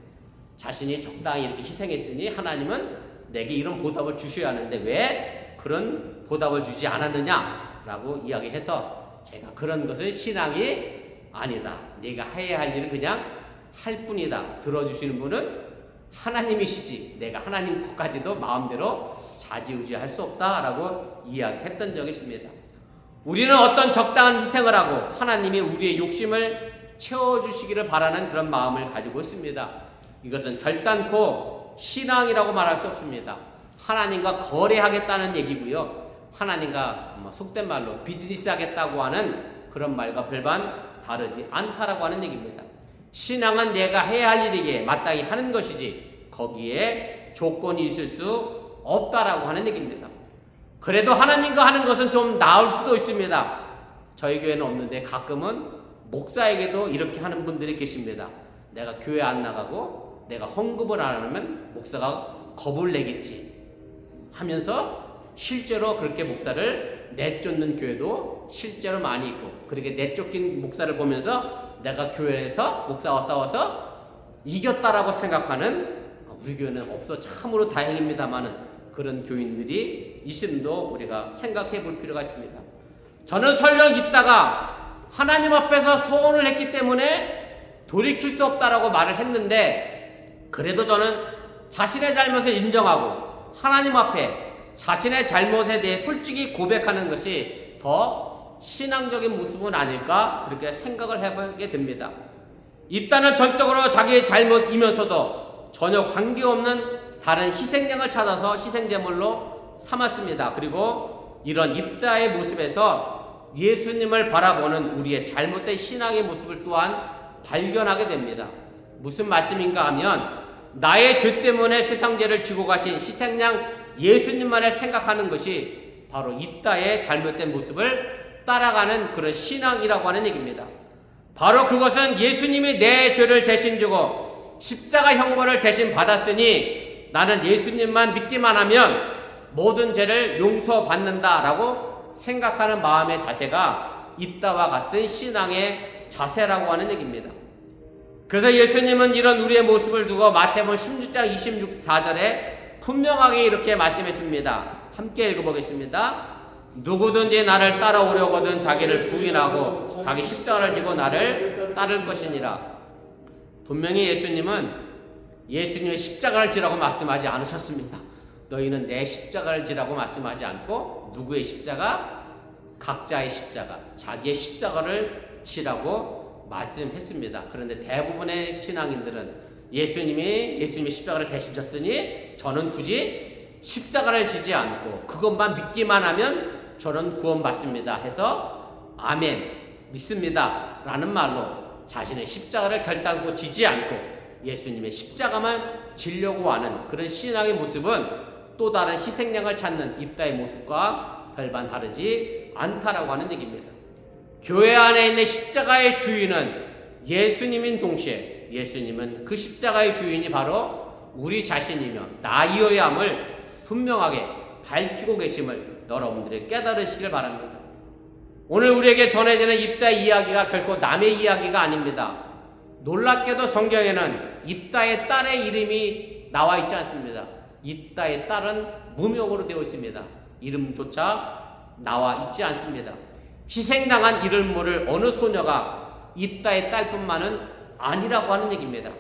자신이 적당히 이렇게 희생했으니 하나님은 내게 이런 보답을 주셔야 하는데 왜 그런 보답을 주지 않았느냐라고 이야기해서 제가 그런 것은 신앙이 아니다. 네가 해야 할 일은 그냥 할 뿐이다. 들어주시는 분은 하나님이시지 내가 하나님 것까지도 마음대로 좌지우지할 수 없다라고 이야기했던 적이 있습니다. 우리는 어떤 적당한 희생을 하고 하나님이 우리의 욕심을 채워주시기를 바라는 그런 마음을 가지고 있습니다. 이것은 결단코 신앙이라고 말할 수 없습니다. 하나님과 거래하겠다는 얘기고요. 하나님과 속된 말로 비즈니스 하겠다고 하는 그런 말과 별반 다르지 않다라고 하는 얘기입니다. 신앙은 내가 해야 할 일이기에 마땅히 하는 것이지 거기에 조건이 있을 수 없다라고 하는 얘기입니다. 그래도 하나님과 하는 것은 좀 나을 수도 있습니다. 저희 교회는 없는데 가끔은 목사에게도 이렇게 하는 분들이 계십니다. 내가 교회 안 나가고 내가 헌금을 안 하면 목사가 겁을 내겠지 하면서 실제로 그렇게 목사를 내쫓는 교회도 실제로 많이 있고, 그렇게 내쫓긴 목사를 보면서 내가 교회에서 목사와 싸워서 이겼다라고 생각하는 우리 교회는 없어 참으로 다행입니다만은 그런 교인들이 있음도 우리가 생각해 볼 필요가 있습니다. 저는 설령 있다가 하나님 앞에서 소원을 했기 때문에 돌이킬 수 없다라고 말을 했는데, 그래도 저는 자신의 잘못을 인정하고 하나님 앞에 자신의 잘못에 대해 솔직히 고백하는 것이 더 신앙적인 모습은 아닐까 그렇게 생각을 해보게 됩니다. 입다는 전적으로 자기의 잘못이면서도 전혀 관계없는 다른 희생양을 찾아서 희생제물로 삼았습니다. 그리고 이런 입다의 모습에서 예수님을 바라보는 우리의 잘못된 신앙의 모습을 또한 발견하게 됩니다. 무슨 말씀인가 하면 나의 죄 때문에 세상죄를 지고 가신 희생양 예수님만을 생각하는 것이 바로 입다의 잘못된 모습을 따라가는 그런 신앙이라고 하는 얘기입니다. 바로 그것은 예수님이 내 죄를 대신 지고 십자가 형벌을 대신 받았으니 나는 예수님만 믿기만 하면 모든 죄를 용서받는다라고 생각하는 마음의 자세가 입다와 같은 신앙의 자세라고 하는 얘기입니다. 그래서 예수님은 이런 우리의 모습을 두고 마태복음 16장 24절에 분명하게 이렇게 말씀해 줍니다. 함께 읽어보겠습니다. 누구든지 나를 따라오려거든 자기를 부인하고 자기 십자가를 지고 나를 따를 것이니라. 분명히 예수님의 십자가를 지라고 말씀하지 않으셨습니다. 너희는 내 십자가를 지라고 말씀하지 않고 누구의 십자가? 각자의 십자가, 자기의 십자가를 지라고 말씀했습니다. 그런데 대부분의 신앙인들은 예수님의 십자가를 대신 졌으니 저는 굳이 십자가를 지지 않고 그것만 믿기만 하면 저는 구원받습니다 해서 아멘 믿습니다 라는 말로 자신의 십자가를 결단코 지지 않고 예수님의 십자가만 지려고 하는 그런 신앙의 모습은 또 다른 희생양을 찾는 입다의 모습과 별반 다르지 않다라고 하는 얘기입니다. 교회 안에 있는 십자가의 주인은 예수님인 동시에 예수님은 그 십자가의 주인이 바로 우리 자신이며 나이어야 함을 분명하게 밝히고 계심을 여러분들이 깨달으시길 바랍니다. 오늘 우리에게 전해지는 입다의 이야기가 결코 남의 이야기가 아닙니다. 놀랍게도 성경에는 입다의 딸의 이름이 나와 있지 않습니다. 입다의 딸은 무명으로 되어 있습니다. 이름조차 나와 있지 않습니다. 희생당한 이를 모를 어느 소녀가 입다의 딸뿐만은 아니라고 하는 얘기입니다.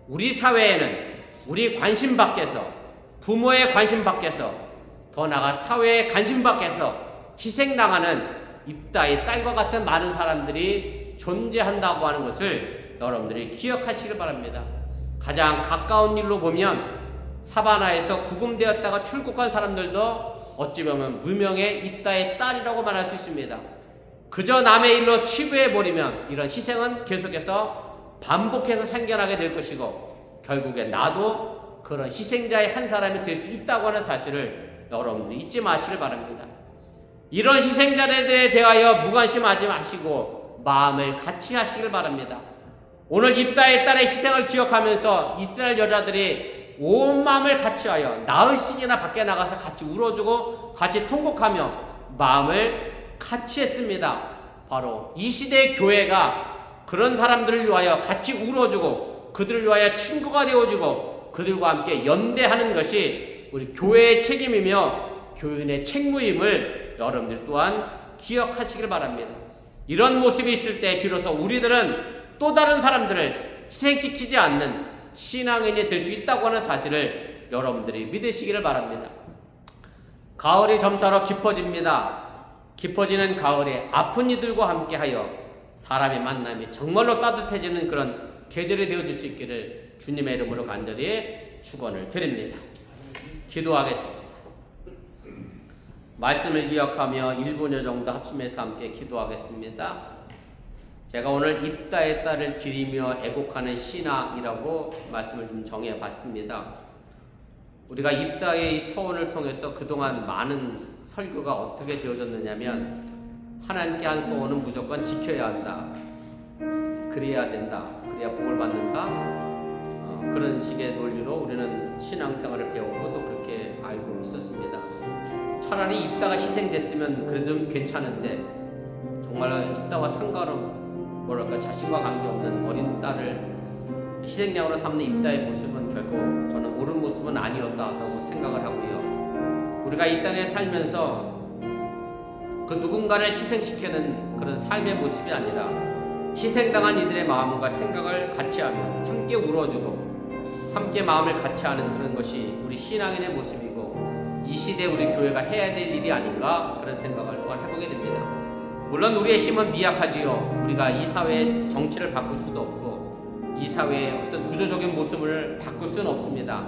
우리 사회에는 우리 관심 밖에서 부모의 관심 밖에서 더 나아가 사회의 관심 밖에서 희생당하는 입다의 딸과 같은 많은 사람들이 존재한다고 하는 것을 여러분들이 기억하시길 바랍니다. 가장 가까운 일로 보면 사바나에서 구금되었다가 출국한 사람들도 어찌 보면 무명의 입다의 딸이라고 말할 수 있습니다. 그저 남의 일로 치부해버리면 이런 희생은 계속해서 반복해서 생겨나게 될 것이고 결국에 나도 그런 희생자의 한 사람이 될 수 있다고 하는 사실을 여러분들이 잊지 마시길 바랍니다. 이런 희생자들에 대하여 무관심하지 마시고 마음을 같이 하시길 바랍니다. 오늘 입다의 딸의 희생을 기억하면서 이스라엘 여자들이 온 마음을 같이하여 나흘씩이나 밖에 나가서 같이 울어주고 같이 통곡하며 마음을 같이 했습니다. 바로 이 시대의 교회가 그런 사람들을 위하여 같이 울어주고 그들을 위하여 친구가 되어주고 그들과 함께 연대하는 것이 우리 교회의 책임이며 교인의 책무임을 여러분들 또한 기억하시길 바랍니다. 이런 모습이 있을 때 비로소 우리들은 또 다른 사람들을 희생시키지 않는 신앙인이 될 수 있다고 하는 사실을 여러분들이 믿으시기를 바랍니다. 가을이 점차로 깊어집니다. 깊어지는 가을에 아픈 이들과 함께하여 사람의 만남이 정말로 따뜻해지는 그런 계절이 되어줄 수 있기를 주님의 이름으로 간절히 축원을 드립니다. 기도하겠습니다. 말씀을 기억하며 1분여 정도 합심해서 함께 기도하겠습니다. 제가 오늘 입다의 딸을 기리며 애곡하는 신앙이라고 말씀을 좀 정해봤습니다. 우리가 입다의 서원을 통해서 그동안 많은 설교가 어떻게 되어졌느냐면 하나님께 한 소원은 무조건 지켜야 한다. 그래야 된다. 그래야 복을 받는다. 그런 식의 논리로 우리는 신앙생활을 배우고 또 그렇게 알고 있었습니다. 차라리 입다가 희생됐으면 그래도 좀 괜찮은데 정말 입다와 상관없는 자신과 관계없는 어린 딸을 희생양으로 삼는 입다의 모습은 결코 저는 옳은 모습은 아니었다고 생각을 하고요. 우리가 이 땅에 살면서 그 누군가를 희생시키는 그런 삶의 모습이 아니라 희생당한 이들의 마음과 생각을 같이 하며 함께 울어주고 함께 마음을 같이 하는 그런 것이 우리 신앙인의 모습이고 이 시대에 우리 교회가 해야 될 일이 아닌가 그런 생각을 또한 해보게 됩니다. 물론 우리의 힘은 미약하지요. 우리가 이 사회의 정치를 바꿀 수도 없고 이 사회의 어떤 구조적인 모습을 바꿀 수는 없습니다.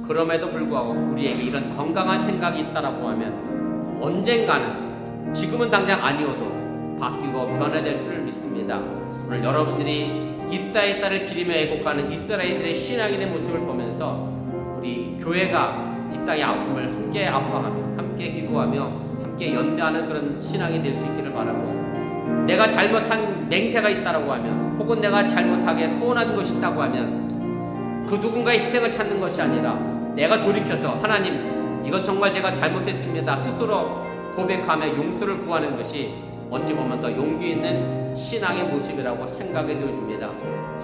그럼에도 불구하고 우리에게 이런 건강한 생각이 있다라고 하면 언젠가는 지금은 당장 아니어도 바뀌고 변화될 줄 믿습니다. 오늘 여러분들이 입다의 딸을 기리며 애곡하는 이스라엘들의 신앙인의 모습을 보면서 우리 교회가 이 땅의 아픔을 함께 아파하며 함께 기도하며 함께 연대하는 그런 신앙이 될 수 있기를 바라고 내가 잘못한 맹세가 있다라고 하면 혹은 내가 잘못하게 소원한 것이 있다고 하면 그 누군가의 희생을 찾는 것이 아니라 내가 돌이켜서 하나님 이건 정말 제가 잘못했습니다 스스로 고백하며 용서를 구하는 것이 어찌 보면 더 용기 있는 신앙의 모습이라고 생각이 되어집니다.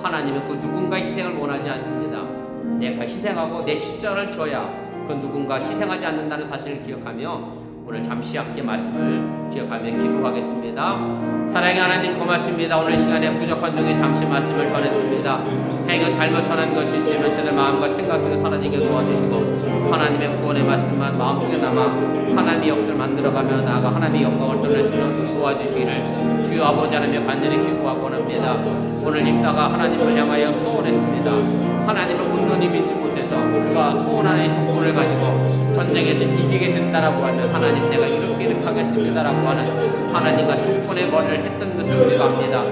하나님은 그 누군가의 희생을 원하지 않습니다. 내가 희생하고 내 십자가를 져야 그 누군가 희생하지 않는다는 사실을 기억하며 오늘 잠시 함께 말씀을 기억하며 기도하겠습니다. 사랑의 하나님 고맙습니다. 오늘 시간에 부족한 중에 잠시 말씀을 전했습니다. 행여 잘못 전한 것이 있으면 저들 마음과 생각 속에 사라지게 도와주시고 하나님의 구원의 말씀만 마음속에 남아 하나님의 역사를 만들어가며 나아가 하나님의 영광을 드러낼 수 있도록 도와주시기를 주여 아버지 하나님의 간절히 기도하고 원합니다. 오늘 입다가 하나님을 향하여 소원했습니다. 하나님을 온전히 믿지 못해서 그가 소원 하나의 조건을 가지고 전쟁에서 이기게 된다라고 하면 하나님 내가 이렇게 하겠습니다라고 하는 하나님과 조건의 거래를 했던 것을 우리가 압니다.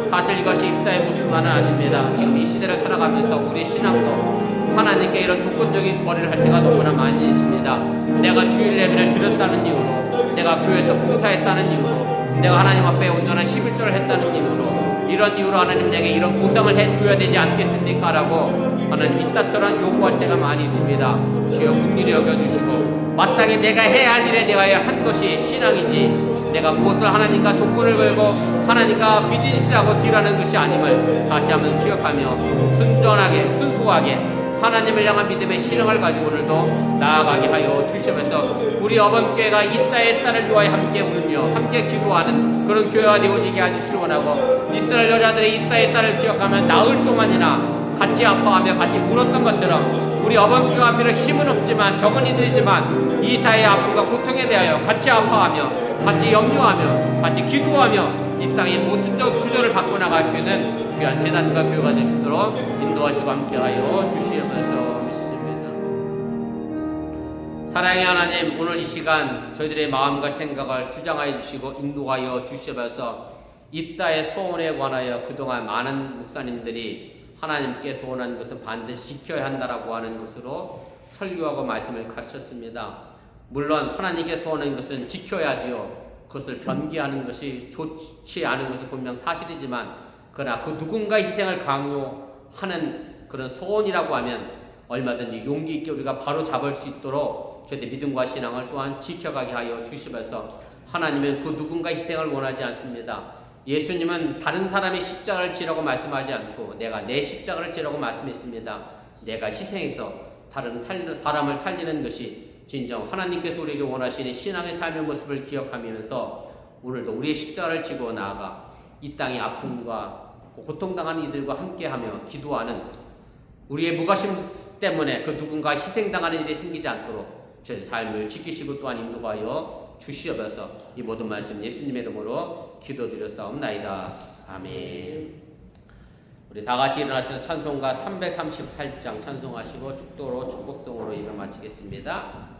사실 이것이 입다의 모습만은 아닙니다. 지금 이 시대를 살아가면서 우리 신앙도 하나님께 이런 조건적인 거래를 할 때가 너무나 많이 있습니다. 내가 주일 예배를 드렸다는 이유로, 내가 교회에서 봉사했다는 이유로, 내가 하나님 앞에 온전한 11조를 했다는 이유로, 이런 이유로 하나님 내게 이런 보상을 해줘야 되지 않겠습니까? 라고 하나님 이따처럼 요구할 때가 많이 있습니다. 주여 긍휼히 여겨주시고 마땅히 내가 해야 할 일에 대하여 한 것이 신앙이지 내가 무엇을 하나님과 조건을 걸고 하나님과 비즈니스하고 딜하는 것이 아님을 다시 한번 기억하며 순전하게 순수하게 하나님을 향한 믿음의 신앙을 가지고 오늘도 나아가게 하여 주시면서 우리 어범교회가 이 딸의 딸을 위하여 함께 울며 함께 기도하는 그런 교회가 되어지게 해주시기 원하고 이스라엘 여자들이 이 딸의 딸을 기억하며 나흘 동안이나 같이 아파하며 같이 울었던 것처럼 우리 어범교회 앞에는 힘은 없지만 적은 이들이지만 이 사회의 아픔과 고통에 대하여 같이 아파하며 같이 염려하며 같이 기도하며 이 땅의 모순적 구조를 바꿔나갈 수 있는 귀한 재단과 교회가 될 수 있도록 인도하시고 함께하여 주시면서 믿습니다. 사랑의 하나님, 오늘 이 시간 저희들의 마음과 생각을 주장하여 주시고 인도하여 주시면서 입다의 소원에 관하여 그동안 많은 목사님들이 하나님께 소원한 것은 반드시 지켜야 한다라고 하는 것으로 설교하고 말씀을 가르쳤습니다. 물론 하나님께 소원한 것은 지켜야지요. 그것을 변기하는 것이 좋지 않은 것은 분명 사실이지만 그러나 그 누군가의 희생을 강요하는 그런 소원이라고 하면 얼마든지 용기 있게 우리가 바로 잡을 수 있도록 저희의 믿음과 신앙을 또한 지켜가게 하여 주시면서 하나님은 그 누군가의 희생을 원하지 않습니다. 예수님은 다른 사람의 십자가를 지라고 말씀하지 않고 내가 내 십자가를 지라고 말씀했습니다. 내가 희생해서 다른 사람을 살리는 것이 진정 하나님께서 우리에게 원하시는 신앙의 삶의 모습을 기억하면서 오늘도 우리의 십자가를 지고 나아가 이 땅의 아픔과 고통당하는 이들과 함께하며 기도하는 우리의 무관심 때문에 그 누군가 희생당하는 일이 생기지 않도록 저의 삶을 지키시고 또한 인도하여 주시옵소서. 이 모든 말씀 예수님의 이름으로 기도드렸사옵나이다. 아멘. 우리 다 같이 일어나셔서 찬송가 338장 찬송하시고 축도로 축복송으로 예배 마치겠습니다.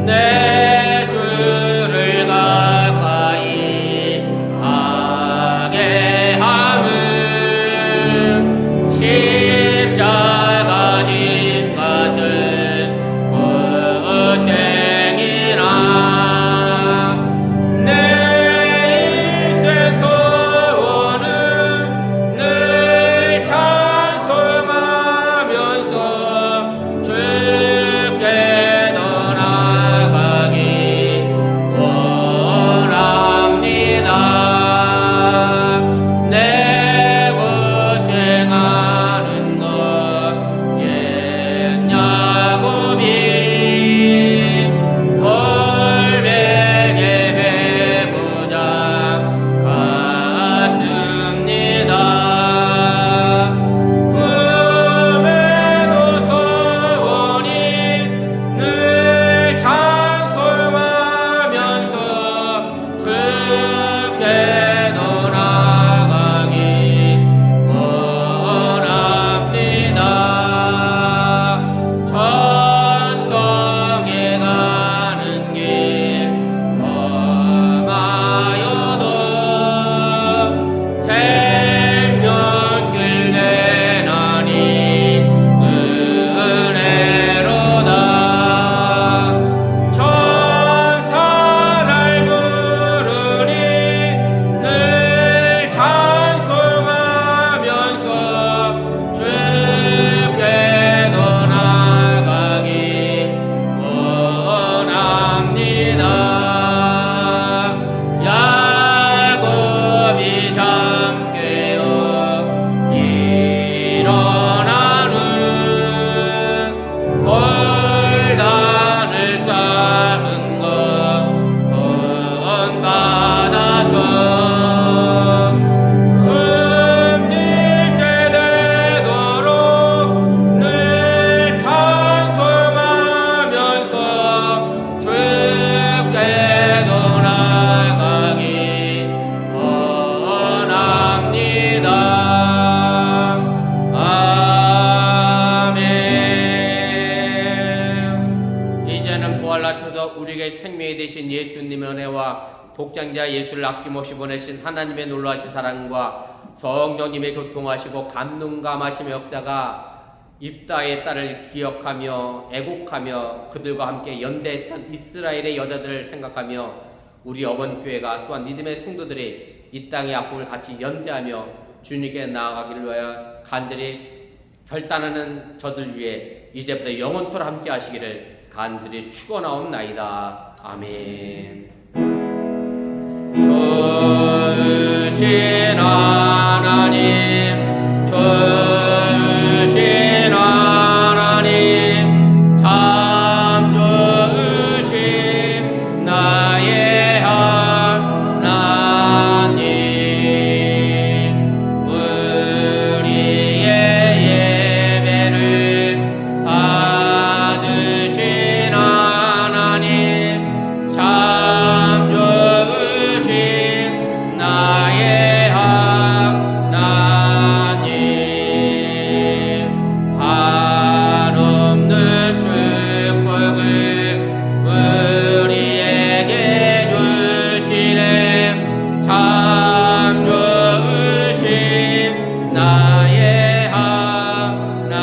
내 주를 가까이 하게 함은 십자가 짐 같은 고생이나 내 인생 독장자 예수를 아낌없이 보내신 하나님의 놀라신 사랑과 성령님의 교통하시고 감동감하심의 역사가 입다의 딸을 기억하며 애곡하며 그들과 함께 연대했던 이스라엘의 여자들을 생각하며 우리 어번교회가 또한 믿음의 성도들이 이 땅의 아픔을 같이 연대하며 주님께 나아가기를 위하여 간절히 결단하는 저들 위해 이제부터 영원토록 함께 하시기를 간절히 축원하옵나이다. 아멘. 주신 하나님 주신 하나님 참 좋으신 나의 하나님 우리의 예배를 받으신 하나님 참 좋으신 나의 하나님 한없는 축복을 우리에게 주시네 참 좋으신 나의 하나님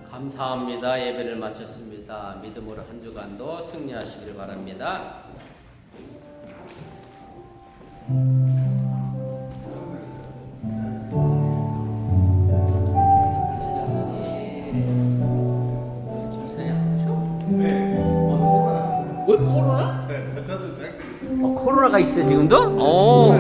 감사합니다. 예배를 마쳤습니다. 믿음으로 한 주간도 승리하시길 바랍니다. 왜 코로나? 네, 코로나가 있어 지금도?